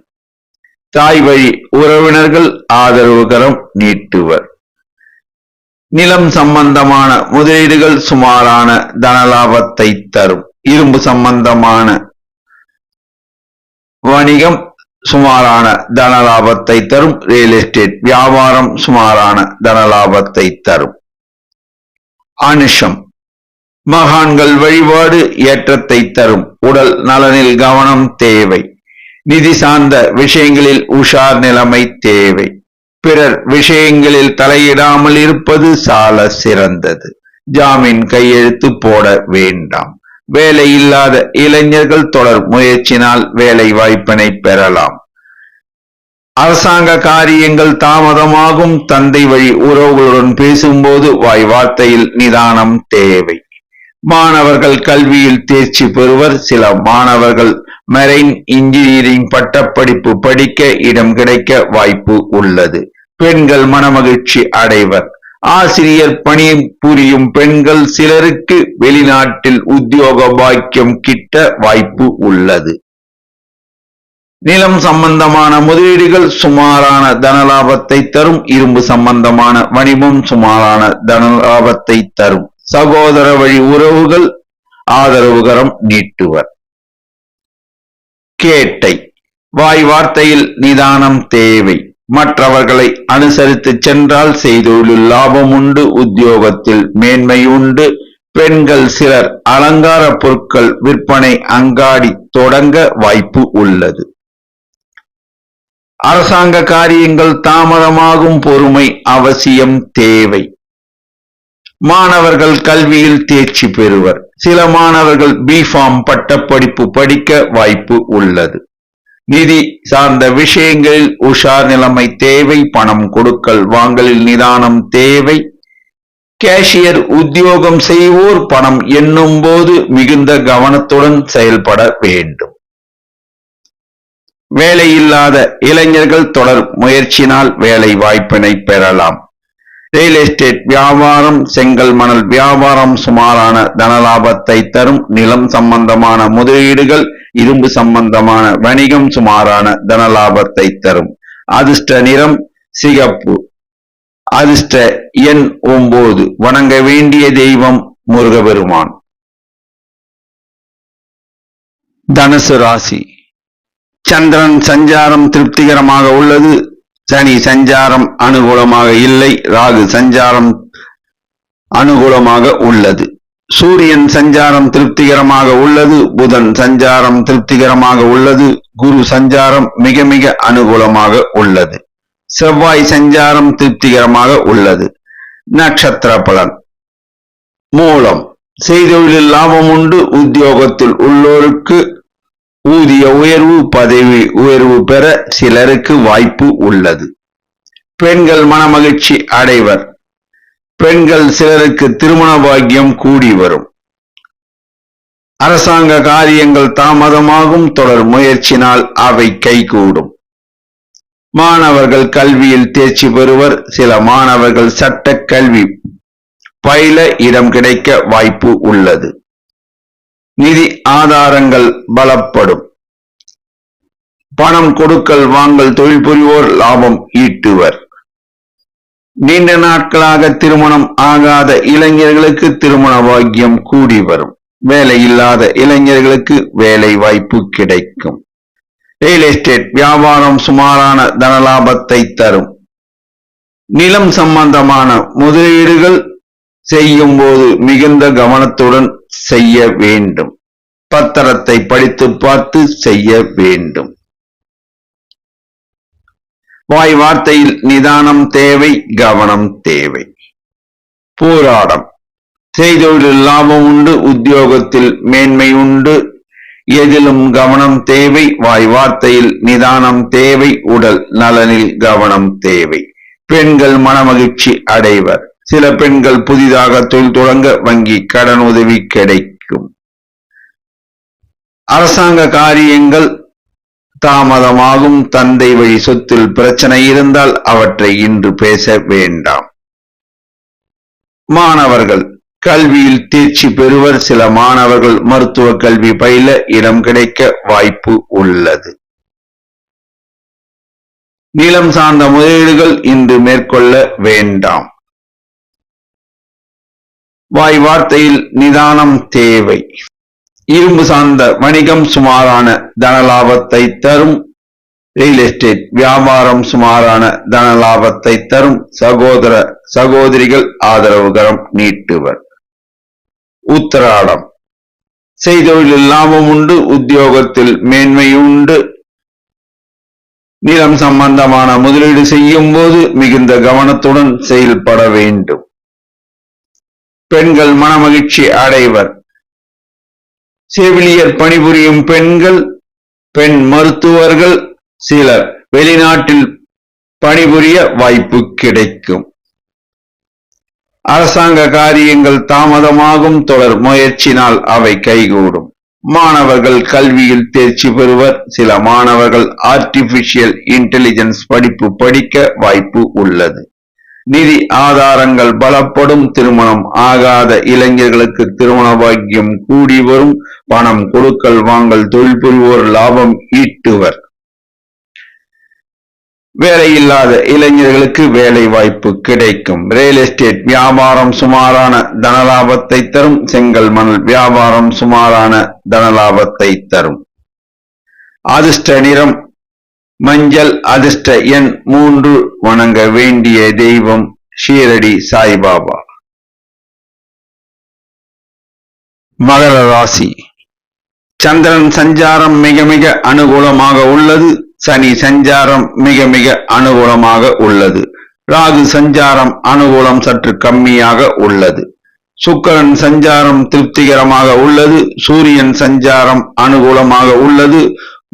தாய் வழி உறவினர்கள் ஆதரவுகரம் நீட்டுவர். நிலம் சம்பந்தமான முதலீடுகள் சுமாரான தனலாபத்தை தரும். இரும்பு சம்பந்தமான வணிகம் சுமாரான தனலாபத்தை தரும். ரியல் எஸ்டேட் வியாபாரம் சுமாரான தனலாபத்தை தரும். அனுஷம். மகான்கள் வழிபாடு ஏற்றத்தை தரும். உடல் நலனில் கவனம் தேவை. நிதி சார்ந்த விஷயங்களில் உஷார் நிலைமை தேவை. பிறர் விஷயங்களில் தலையிடாமல் இருப்பது சால சிறந்தது. ஜாமீன் கையெழுத்து போட வேண்டாம். வேலை இல்லாத இளைஞர்கள் தொடர் முயற்சினால் வேலை வாய்ப்பினை பெறலாம். அரசாங்க காரியங்கள் தாமதமாகும். தந்தை வழி உறவுகளுடன் பேசும்போது வாய் வார்த்தையில் நிதானம் தேவை. மாணவர்கள் கல்வியில் தேர்ச்சி பெறுவர். சில மாணவர்கள் மெரைன் இன்ஜினியரிங் பட்டப்படிப்பு படிக்க இடம் கிடைக்க வாய்ப்பு உள்ளது. பெண்கள் மனமகிழ்ச்சி அடைவர். ஆசிரியர் பணி புரியும் பெண்கள் சிலருக்கு வெளிநாட்டில் உத்தியோக பாக்கியம் கிட்ட வாய்ப்பு உள்ளது. நிலம் சம்பந்தமான முதலீடுகள் சுமாரான தனலாபத்தை தரும். இரும்பு சம்பந்தமான வணிகம் சுமாரான தனலாபத்தை தரும். சகோதர வழி உறவுகள் ஆதரவுகரம் நீட்டுவர். கேட்டை. வாய் வார்த்தையில் நிதானம் தேவை. மற்றவர்களை அனுசரித்து சென்றால் செய்தொழில் லாபம் உண்டு. உத்தியோகத்தில் மேன்மை உண்டு. பெண்கள் சிலர் அலங்கார பொருட்கள் விற்பனை அங்காடி தொடங்க வாய்ப்பு உள்ளது. அரசாங்க காரியங்கள் தாமதமாகும். பொறுமை அவசியம் தேவை. மாணவர்கள் கல்வியில் தேர்ச்சி பெறுவர். சில மாணவர்கள் பிஃபார்ம் பட்டப்படிப்பு படிக்க வாய்ப்பு உள்ளது. நிதி சார்ந்த விஷயங்களில் உஷார் நிலைமை தேவை. பணம் கொடுக்கல் வாங்கலில் நிதானம் தேவை. கேஷியர் உத்தியோகம் செய்வோர் பணம் எண்ணும் போது மிகுந்த கவனத்துடன் செயல்பட வேண்டும். வேலையில்லாத இளைஞர்கள் தொடர் முயற்சினால் வேலை வாய்ப்பினை பெறலாம். ரியல் எஸ்டேட் வியாபாரம் செங்கல் மணல் வியாபாரம் சுமாரான தனலாபத்தை தரும். நிலம் சம்பந்தமான முதலீடுகள் இரும்பு சம்பந்தமான வணிகம் சுமாரான தனலாபத்தை தரும். அதிர்ஷ்ட நிறம் சிகப்பு. அதிர்ஷ்ட எண் 9. வணங்க வேண்டிய தெய்வம் முருகபெருமான். தனுசு ராசி. சந்திரன் சஞ்சாரம் திருப்திகரமாக உள்ளது. சனி சஞ்சாரம் அனுகூலமாக இல்லை. ராகு சஞ்சாரம் அனுகூலமாக உள்ளது. சூரியன் சஞ்சாரம் திருப்திகரமாக உள்ளது. புதன் சஞ்சாரம் திருப்திகரமாக உள்ளது. குரு சஞ்சாரம் மிக மிக அனுகூலமாக உள்ளது. செவ்வாய் சஞ்சாரம் திருப்திகரமாக உள்ளது. நட்சத்திர பலன். மூலம். செய்தொழிலில் லாபம் உண்டு. உத்தியோகத்தில் உள்ளோருக்கு ஊதிய உயர்வு, பதவி உயர்வு பெற சிலருக்கு வாய்ப்பு உள்ளது. பெண்கள் மனமகிழ்ச்சி அடைவர். பெண்கள் சிலருக்கு திருமண பாக்கியம் கூடி வரும். அரசாங்க காரியங்கள் தாமதமாகும். தொடர் முயற்சினால் அவை கைகூடும். மாணவர்கள் கல்வியில் தேர்ச்சி பெறுவர். சில மாணவர்கள் சட்ட கல்வி பயில இடம் கிடைக்க வாய்ப்பு உள்ளது. நிதி ஆதாரங்கள் பலப்படும். பணம் கொடுக்கல் வாங்கல் தொழில் புரிவோர் லாபம் ஈட்டுவர். நீண்ட நாட்களாக திருமணம் ஆகாத இளைஞர்களுக்கு திருமண பாக்கியம் கூடி வரும். வேலை இல்லாத இளைஞர்களுக்கு வேலை வாய்ப்பு கிடைக்கும். ரியல் எஸ்டேட் வியாபாரம் சுமாரான தனலாபத்தை தரும். நிலம் சம்பந்தமான முதலீடுகள் செய்யும் போது மிகுந்த கவனத்துடன் செய்ய வேண்டும். பத்திரத்தை படித்து பார்த்து செய்ய வேண்டும். வாய் வார்த்தையில் நிதானம் தேவை, கவனம் தேவை. போராடம். செய்தொழிலில் லாபம் உண்டு. உத்தியோகத்தில் மேன்மை உண்டு. எதிலும் கவனம் தேவை. வாய் வார்த்தையில் நிதானம் தேவை. உடல் நலனில் கவனம் தேவை. பெண்கள் மனமகிழ்ச்சி அடைவர். சில பெண்கள் புதிதாக தொழில் தொடங்க வங்கி கடன் உதவி கிடைக்கும். அரசாங்க காரியங்கள் தாமதமாகும். தந்தை வழி சொத்தில் பிரச்சனை இருந்தால் அவற்றை இன்று பேச வேண்டாம். மாணவர்கள் கல்வியில் தேர்ச்சி பெறுவர். சில மாணவர்கள் மருத்துவ கல்வி பயில இடம் கிடைக்க வாய்ப்பு உள்ளது. நிலம் சார்ந்த முதலீடுகள் இன்று மேற்கொள்ள வேண்டாம். வாய் வார்த்தையில் நிதானம் தேவை. இரும்பு சார்ந்த வணிகம் சுமாரான தனலாபத்தை தரும். ரியல் எஸ்டேட் வியாபாரம் சுமாரான தனலாபத்தை தரும். சகோதர சகோதரிகள் ஆதரவுகரம் நீட்டுவர். உத்திராடம். செய்தொழிலில் லாபம் உண்டு. உத்தியோகத்தில் மேன்மை உண்டு. நிலம் சம்பந்தமான முதலீடு செய்யும் போது மிகுந்த கவனத்துடன் செயல்பட வேண்டும். பெண்கள் மனமகிழ்ச்சி அடைவர். செவிலியர் பணிபுரியும் பெண்கள், பெண் மருத்துவர்கள் சிலர் வெளிநாட்டில் பணிபுரிய வாய்ப்பு கிடைக்கும். அரசாங்க காரியங்கள் தாமதமாகும். தொடர் முயற்சினால் அவை கைகூடும். மாணவர்கள் கல்வியில் தேர்ச்சி பெறுவர். சில மாணவர்கள் ஆர்டிபிஷியல் இன்டெலிஜென்ஸ் படிப்பு படிக்க வாய்ப்பு உள்ளது. நிதி ஆதாரங்கள் பலப்படும். திருமணம் ஆகாத இளைஞர்களுக்கு திருமண பாக்கியம் கூடி வரும். பணம் கொடுக்கல் வாங்கல் தொழில் புரிவோர் லாபம் ஈட்டுவர். வேலையில்லாத இளைஞர்களுக்கு வேலை வாய்ப்பு கிடைக்கும். ரியல் எஸ்டேட் வியாபாரம் சுமாரான தனலாபத்தை தரும். செங்கல் மணல் வியாபாரம் சுமாரான தனலாபத்தை தரும். அதிர்ஷ்ட நிறம் மஞ்சள். அதிர்ஷ்ட எண் 3. வணங்க வேண்டிய தெய்வம் ஷீரடி சாய்பாபா. மகர ராசி. சந்திரன் சஞ்சாரம் மிக மிக அனுகூலமாக உள்ளது. சனி சஞ்சாரம் மிக மிக அனுகூலமாக உள்ளது. ராகு சஞ்சாரம் அனுகூலம் சற்று கம்மியாக உள்ளது. சுக்கிரன் சஞ்சாரம் திருப்திகரமாக உள்ளது. சூரியன் சஞ்சாரம் அனுகூலமாக உள்ளது.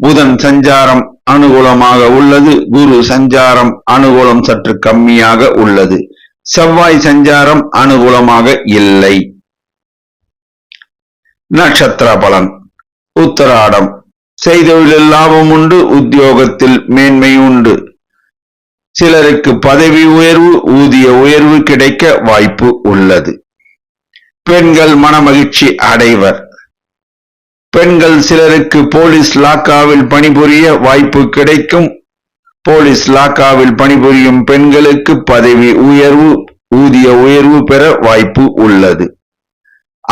புதன் சஞ்சாரம் அனுகூலமாக உள்ளது. குரு சஞ்சாரம் அனுகூலம் சற்று கம்மியாக உள்ளது. செவ்வாய் சஞ்சாரம் அனுகூலமாக இல்லை. நட்சத்திர பலன். உத்திராடம். செய்தொழிலில் லாபம் உண்டு. உத்தியோகத்தில் மேன்மை உண்டு. சிலருக்கு பதவி உயர்வு, ஊதிய உயர்வு கிடைக்க வாய்ப்பு உள்ளது. பெண்கள் மனமகிழ்ச்சி அடைவர். பெண்கள் சிலருக்கு போலீஸ் லாக்காவில் பணிபுரிய வாய்ப்பு கிடைக்கும். போலீஸ் லாக்காவில் பணிபுரியும் பெண்களுக்கு பதவி உயர்வு, ஊதிய உயர்வு பெற வாய்ப்பு உள்ளது.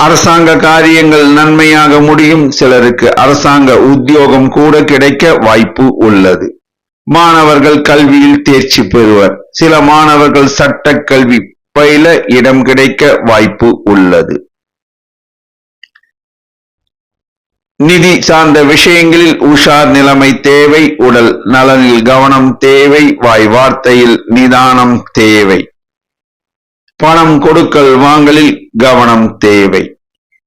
அரசாங்க காரியங்கள் நன்மையாக முடியும். சிலருக்கு அரசாங்க உத்தியோகம் கூட கிடைக்க வாய்ப்பு உள்ளது. மாணவர்கள் கல்வியில் தேர்ச்சி பெறுவர். சில மாணவர்கள் சட்ட கல்வி பயில இடம் கிடைக்க வாய்ப்பு உள்ளது. நிதி சார்ந்த விஷயங்களில் உஷார் நிலைமை தேவை. உடல் நலனில் கவனம் தேவை. வாய் வார்த்தையில் நிதானம் தேவை. பணம் கொடுக்கல் வாங்கலில் கவனம் தேவை.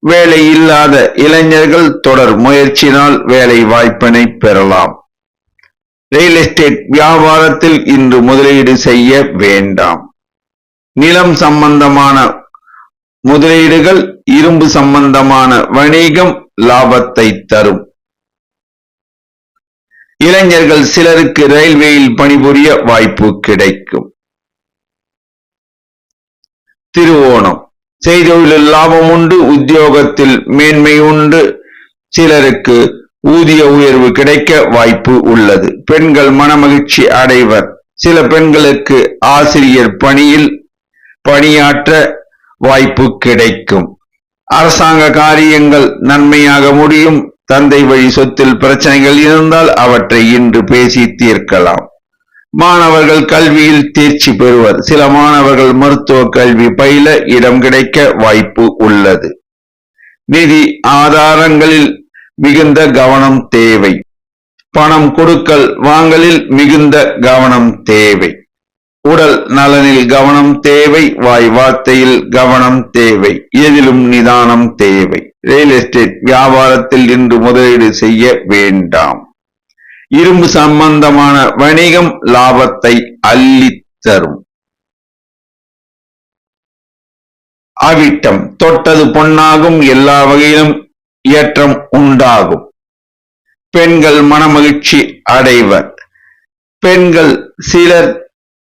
வேலை இல்லாத இளைஞர்கள் தொடர் முயற்சியினால் வேலை வாய்ப்பினை பெறலாம். ரியல் எஸ்டேட் வியாபாரத்தில் இன்று முதலீடு செய்ய வேண்டாம். நிலம் சம்பந்தமான முதலீடுகள், இரும்பு சம்பந்தமான வணிகம் லாபத்தை தரும். இளைஞர்கள் சிலருக்கு ரயில்வேயில் பணிபுரிய வாய்ப்பு கிடைக்கும். திருவோணம், செய்தொழிலில் லாபம் உண்டு, உத்தியோகத்தில் மேன்மை உண்டு, சிலருக்கு ஊதிய உயர்வு கிடைக்க வாய்ப்பு உள்ளது. பெண்கள் மனமகிழ்ச்சி அடைவர். சில பெண்களுக்கு ஆசிரியர் பணியில் பணியாற்ற வாய்ப்பு கிடைக்கும். அரசாங்க காரியங்கள் நன்மையாக முடியும். தந்தை வழி சொத்தில் பிரச்சனைகள் இருந்தால் அவற்றை இன்று பேசி தீர்க்கலாம். மாணவர்கள் கல்வியில் தேர்ச்சி பெறுவர். சில மாணவர்கள் மருத்துவ கல்வி பயில இடம் கிடைக்க வாய்ப்பு உள்ளது. நிதி ஆதாரங்களில் மிகுந்த கவனம் தேவை. பணம் கொடுக்கல் வாங்கலில் மிகுந்த கவனம் தேவை. உடல் நலனில் கவனம் தேவை. வாய் வார்த்தையில் கவனம் தேவை. எதிலும் நிதானம் தேவை. ரியல் எஸ்டேட் வியாபாரத்தில் இன்று முதலீடு செய்ய வேண்டாம். இரும்பு சம்பந்தமான வணிகம் லாபத்தை அள்ளித் தரும். அவிட்டம், தொட்டது பொன்னாகும். எல்லா வகையிலும் ஏற்றம் உண்டாகும். பெண்கள் மனமகிழ்ச்சி அடைவர். பெண்கள் சிலர்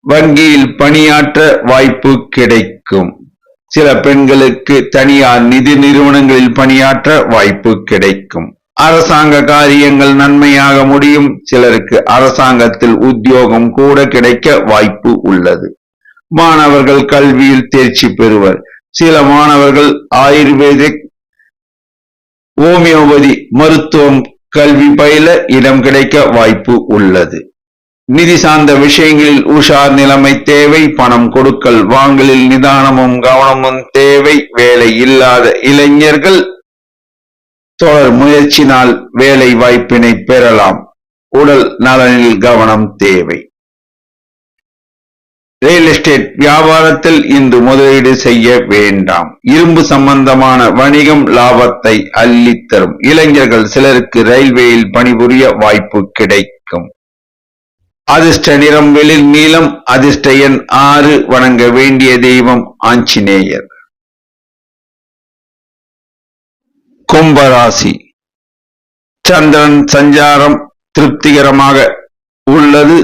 வங்கியில் பணியாற்ற வாய்ப்பு கிடைக்கும். சில பெண்களுக்கு தனியார் நிதி நிறுவனங்களில் பணியாற்ற வாய்ப்பு கிடைக்கும். அரசாங்க காரியங்கள் நன்மையாக முடியும். சிலருக்கு அரசாங்கத்தில் உத்தியோகம் கூட கிடைக்க வாய்ப்பு உள்ளது. மாணவர்கள் கல்வியில் தேர்ச்சி பெறுவர். சில மாணவர்கள் ஆயுர்வேதிக், ஹோமியோபதி மருத்துவம் கல்வி பயில இடம் கிடைக்க வாய்ப்பு உள்ளது. நிதி சார்ந்த விஷயங்களில் உஷார் நிலைமை தேவை. பணம் கொடுக்கல் வாங்கலில் நிதானமும் கவனமும் தேவை. வேலை இல்லாத இளைஞர்கள் தொடர் முயற்சினால் வேலை வாய்ப்பினை பெறலாம். உடல் நலனில் கவனம் தேவை. ரியல் எஸ்டேட் வியாபாரத்தில் இன்று முதலீடு செய்ய வேண்டாம். இரும்பு சம்பந்தமான வணிகம் லாபத்தை அள்ளித் தரும். இளைஞர்கள் சிலருக்கு ரயில்வேயில் பணிபுரிய வாய்ப்பு கிடைக்கும். அதிர்ஷ்ட நிறம் வெளிர் நீலம். அதிர்ஷ்ட எண் 6. வணங்க வேண்டிய தெய்வம் ஆஞ்சநேயர். கும்பராசி, சந்திரன் சஞ்சாரம் திருப்திகரமாக உள்ளது.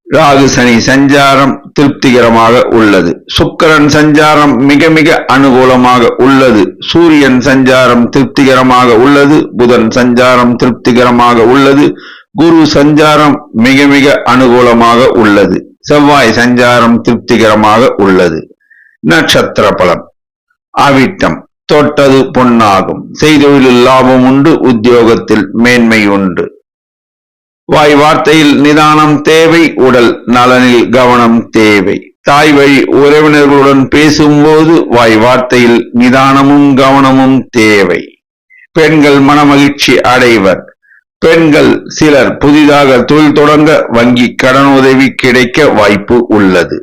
ராகு சனி சஞ்சாரம் திருப்திகரமாக உள்ளது. சுக்கிரன் சஞ்சாரம் மிக மிக அனுகூலமாக உள்ளது. சூரியன் சஞ்சாரம் திருப்திகரமாக உள்ளது. புதன் சஞ்சாரம் திருப்திகரமாக உள்ளது. குரு சஞ்சாரம் மிக மிக அனுகூலமாக உள்ளது. செவ்வாய் சஞ்சாரம் திருப்திகரமாக உள்ளது. நட்சத்திர பலன்: அவிட்டம், தொட்டது பொன்னாகும். செய்தொழிலில் லாபம் உண்டு. உத்தியோகத்தில் மேன்மை உண்டு. வாய் வார்த்தையில் நிதானம் தேவை. உடல் நலனில் கவனம் தேவை. தாய் வழி உறவினர்களுடன் பேசும்போது வாய் வார்த்தையில் நிதானமும் கவனமும் தேவை. பெண்கள் மனமகிழ்ச்சி அடைவர். பெண்கள் சிலர் புதிதாக தொழில் தொடங்க வங்கி கடனுதவி கிடைக்க வாய்ப்பு உள்ளது.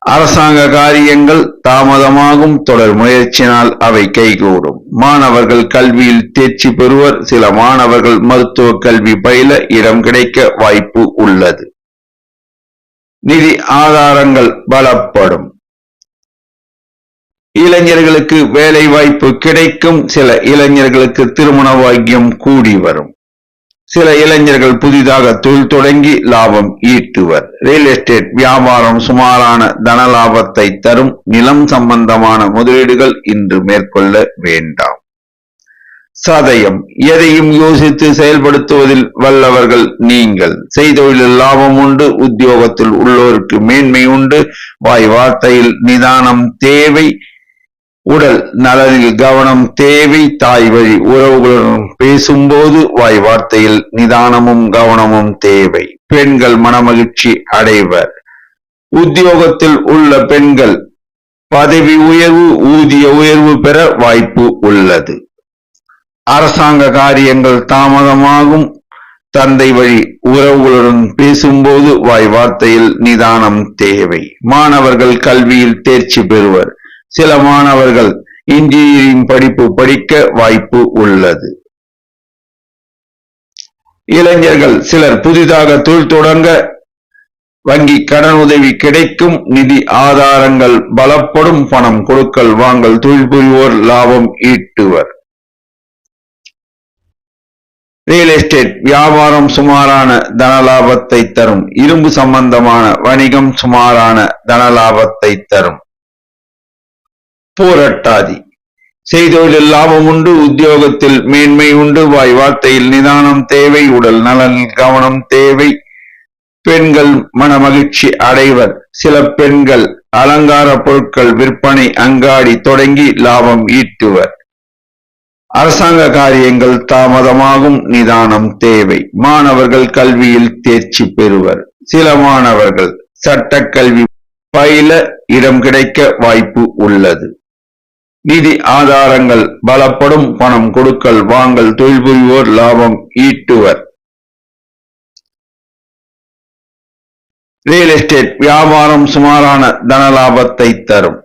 அரசாங்க காரியங்கள் தாமதமாகும். தொடர் முயற்சினால் அவை கைகூடும். மாணவர்கள் கல்வியில் தேர்ச்சி பெறுவர். சில மாணவர்கள் மருத்துவ கல்வி பயில இடம் கிடைக்க வாய்ப்பு உள்ளது. நிதி ஆதாரங்கள் பலப்படும். இளைஞர்களுக்கு வேலை வாய்ப்பு கிடைக்கும். சில இளைஞர்களுக்கு திருமண பாக்கியம் கூடி வரும். சில இளைஞர்கள் புதிதாக தொழில் தொடங்கி லாபம் ஈட்டுவர். ரியல் எஸ்டேட் வியாபாரம் சுமாரான தன லாபத்தை தரும். நிலம் சம்பந்தமான முதலீடுகள் இன்று மேற்கொள்ள வேண்டாம். சதயம், எதையும் யோசித்து செயல்படுத்துவதில் வல்லவர்கள் நீங்கள். செய்தொழிலில் லாபம் உண்டு. உத்தியோகத்தில் உள்ளோருக்கு மேன்மை உண்டு. வாய் வார்த்தையில் நிதானம் தேவை. உடல் நலனில் கவனம் தேவை. தாய் வழி உறவுகளுடன் பேசும்போது வாய் வார்த்தையில் நிதானமும் கவனமும் தேவை. பெண்கள் மனமகிழ்ச்சி அடைவர். உத்தியோகத்தில் உள்ள பெண்கள் பதவி உயர்வு, ஊதிய உயர்வு பெற வாய்ப்பு உள்ளது. அரசாங்க காரியங்கள் தாமதமாகும். தந்தை வழி உறவுகளுடன் பேசும்போது வாய் வார்த்தையில் நிதானம் தேவை. மாணவர்கள் கல்வியில் தேர்ச்சி பெறுவர். சில மாணவர்கள் இன்ஜினியரிங் படிப்பு படிக்க வாய்ப்பு உள்ளது. இளைஞர்கள் சிலர் புதிதாக தொழில் தொடங்க வங்கி கடனுதவி கிடைக்கும். நிதி ஆதாரங்கள் பலப்படும். பணம் கொடுக்கல் வாங்கல் தொழில் புரிவோர் லாபம் ஈட்டுவர். ரியல் எஸ்டேட் வியாபாரம் சுமாரான தனலாபத்தை தரும். இரும்பு சம்பந்தமான வணிகம் சுமாரான தனலாபத்தை தரும். பூரட்டாதி செய்தொழிலில் லாபம் உண்டு. உத்தியோகத்தில் மேன்மை உண்டு. வாய் வார்த்தையில் நிதானம் தேவை. உடல் நலனில் கவனம் தேவை. பெண்கள் மனமகிழ்ச்சி அடைவர். சில பெண்கள் அலங்கார பொருட்கள் விற்பனை அங்காடி தொடங்கி லாபம் ஈட்டுவர். அரசாங்க காரியங்கள் தாமதமாகும். நிதானம் தேவை. மாணவர்கள் கல்வியில் தேர்ச்சி பெறுவர். சில மாணவர்கள் சட்டக்கல்வி பயில இடம் கிடைக்க வாய்ப்பு உள்ளது. நிதி ஆதாரங்கள் பலப்படும். பணம் கொடுக்கல் வாங்கல் தொழில் புரிவோர் லாபம் ஈட்டுவர். ரியல் எஸ்டேட் வியாபாரம் சுமாரான தனலாபத்தை தரும்.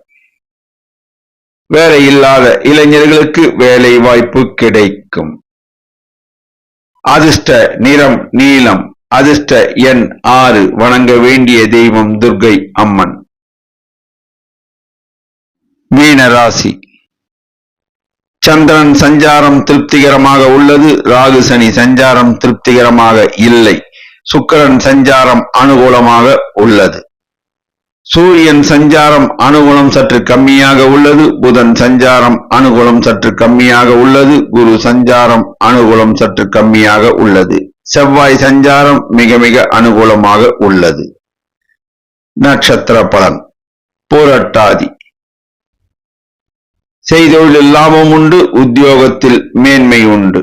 வேலை இல்லாத இளைஞர்களுக்கு வேலை வாய்ப்பு கிடைக்கும். அதிர்ஷ்ட நிறம் நீலம். அதிர்ஷ்ட எண் 6. வணங்க வேண்டிய தெய்வம் துர்க்கை அம்மன். மீன ராசி சந்திரன் சஞ்சாரம் திருப்திகரமாக உள்ளது. ராகு சனி சஞ்சாரம் திருப்திகரமாக இல்லை. சுக்கிரன் சஞ்சாரம் அனுகூலமாக உள்ளது. சூரியன் சஞ்சாரம் அனுகூலம் சற்று கம்மியாக உள்ளது. புதன் சஞ்சாரம் அனுகூலம் சற்று கம்மியாக உள்ளது. குரு சஞ்சாரம் அனுகூலம் சற்று கம்மியாக உள்ளது. செவ்வாய் சஞ்சாரம் மிக மிக அனுகூலமாக உள்ளது. நட்சத்திர பலன். பூரட்டாதி செய்தொழிலில் லாபம் உண்டு. உத்தியோகத்தில் மேன்மை உண்டு.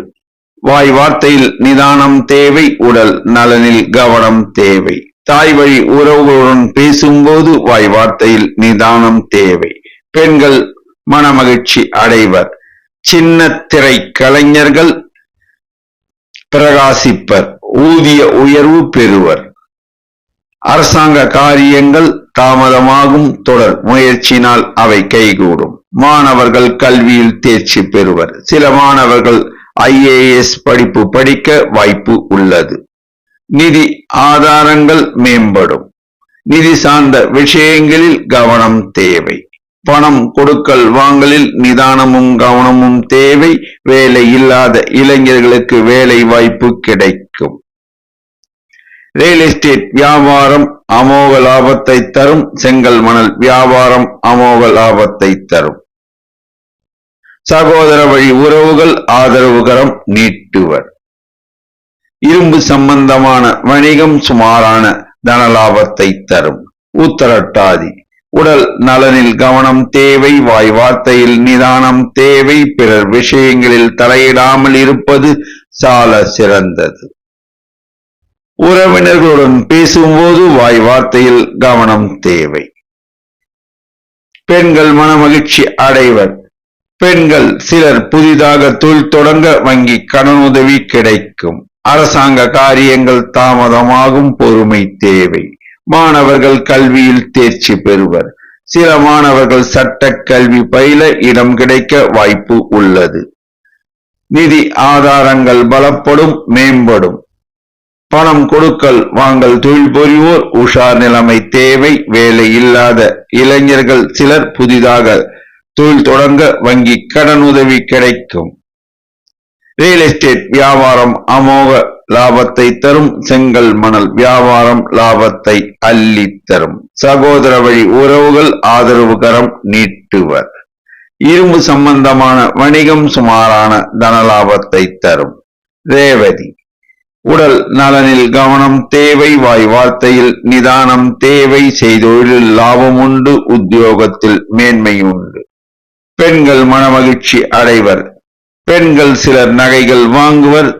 வாய் வார்த்தையில் நிதானம் தேவை. உடல் நலனில் கவனம் தேவை. தாய் வழி உறவுகளுடன் பேசும்போது வாய் வார்த்தையில் நிதானம் தேவை. பெண்கள் மனமகிழ்ச்சி அடைவர். சின்ன திரை கலைஞர்கள் பிரகாசிப்பர். ஊதிய உயர்வு பெறுவர். அரசாங்க காரியங்கள் தாமதமாகும். தொடர் முயற்சியினால் அவை கைகூடும். மாணவர்கள் கல்வியில் தேர்ச்சி பெறுவர். சில மாணவர்கள் IAS படிப்பு படிக்க வாய்ப்பு உள்ளது. நிதி ஆதாரங்கள் மேம்படும். நிதி சார்ந்த விஷயங்களில் கவனம் தேவை. பணம் கொடுக்கல் வாங்கலில் நிதானமும் கவனமும் தேவை. வேலை இல்லாத இளைஞர்களுக்கு வேலை வாய்ப்பு கிடைக்கும். ரியல் எஸ்டேட் வியாபாரம் அமோக லாபத்தை தரும். செங்கல் மணல் வியாபாரம் அமோக லாபத்தை தரும். சகோதர வழி உறவுகள் ஆதரவுகரம் நீட்டுவர். இரும்பு சம்பந்தமான வணிகம் சுமாரான தனலாபத்தை தரும். உத்தரட்டாதி உடல் நலனில் கவனம் தேவை. வாய் வார்த்தையில் நிதானம் தேவை. பிறர் விஷயங்களில் தலையிடாமல் இருப்பது சால சிறந்தது. உறவினர்களுடன் பேசும்போது வாய் வார்த்தையில் கவனம் தேவை. பெண்கள் மனமகிழ்ச்சி அடைவர். பெண்கள் சிலர் புதிதாக தொழில் தொடங்க வங்கி கடனுதவி கிடைக்கும். அரசாங்க காரியங்கள் தாமதமாகும். பொறுமை தேவை. மாணவர்கள் கல்வியில் தேர்ச்சி பெறுவர். சில மாணவர்கள் சட்ட கல்வி பயில இடம் கிடைக்க வாய்ப்பு உள்ளது. நிதி ஆதாரங்கள் பலப்படும். மேம்படும். பணம் கொடுக்கல் வாங்கல் தொழில் புரிவோர் உஷார் நிலைமை தேவை. வேலை இல்லாத இளைஞர்கள் சிலர் புதிதாக தொழில் தொடங்க வங்கி கடனுதவி கிடைக்கும். ரியல் எஸ்டேட் வியாபாரம் அமோக லாபத்தை தரும். செங்கல் மணல் வியாபாரம் லாபத்தை அள்ளி தரும். சகோதர வழி உறவுகள் ஆதரவுகரம் நீட்டுவர். இரும்பு சம்பந்தமான வணிகம் சுமாரான தனலாபத்தை தரும். ரேவதி உடல் நலனில் கவனம் தேவை. வாய் வார்த்தையில் நிதானம் தேவை. செய்தொழிலில் லாபம் உண்டு. உத்தியோகத்தில் மேன்மை உண்டு. பெண்கள் மனமகிழ்ச்சி அடைவர். பெண்கள் சிலர் நகைகள் வாங்குவர்.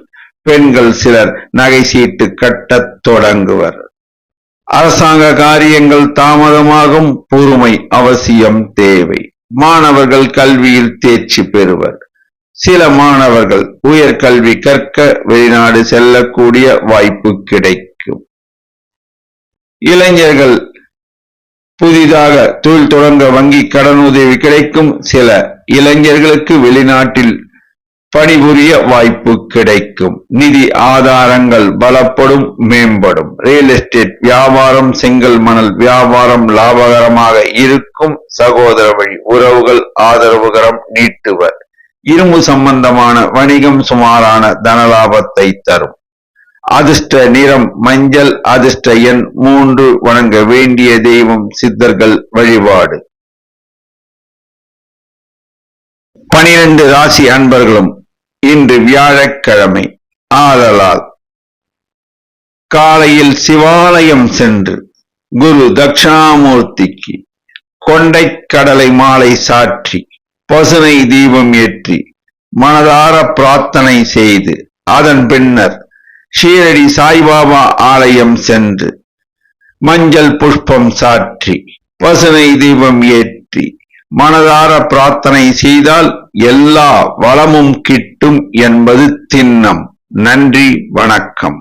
பெண்கள் சிலர் நகை சீட்டு கட்டத் தொடங்குவர். அரசாங்க காரியங்கள் தாமதமாகும். பொறுமை அவசியம் தேவை. மாணவர்கள் கல்வியில் தேர்ச்சி பெறுவர். சில மாணவர்கள் உயர்கல்வி கற்க வெளிநாடு செல்லக்கூடிய வாய்ப்பு கிடைக்கும். இளைஞர்கள் புதிதாக தொழில் தொடங்க வங்கி கடனுதவி கிடைக்கும். சில இளைஞர்களுக்கு வெளிநாட்டில் பணிபுரிய வாய்ப்பு கிடைக்கும். நிதி ஆதாரங்கள் பலப்படும், மேம்படும். ரியல் எஸ்டேட் வியாபாரம், செங்கல் மணல் வியாபாரம் லாபகரமாக இருக்கும். சகோதர வழி உறவுகள் ஆதரவுகரம் நீட்டுவர். இரும்பு சம்பந்தமான வணிகம் சுமாரான தனலாபத்தை தரும். அதிர்ஷ்ட நிறம் மஞ்சள். அதிர்ஷ்ட எண் 3. வணங்க வேண்டிய தெய்வம் சித்தர்கள் வழிபாடு. 12 ராசி அன்பர்களும் இன்று வியாழக்கிழமை ஆதலால் காலையில் சிவாலயம் சென்று குரு தட்சிணாமூர்த்திக்கு கொண்டைக்கடலை மாலை சாற்றி பசுனை தீபம் ஏற்றி மனதார பிரார்த்தனை செய்து அதன் பின்னர் ஷீரடி சாய்பாபா ஆலயம் சென்று மஞ்சள் புஷ்பம் சாற்றி பசுனை தீபம் ஏற்றி மனதார பிரார்த்தனை செய்தால் எல்லா வளமும் கிட்டும் என்பது திண்ணம். நன்றி, வணக்கம்.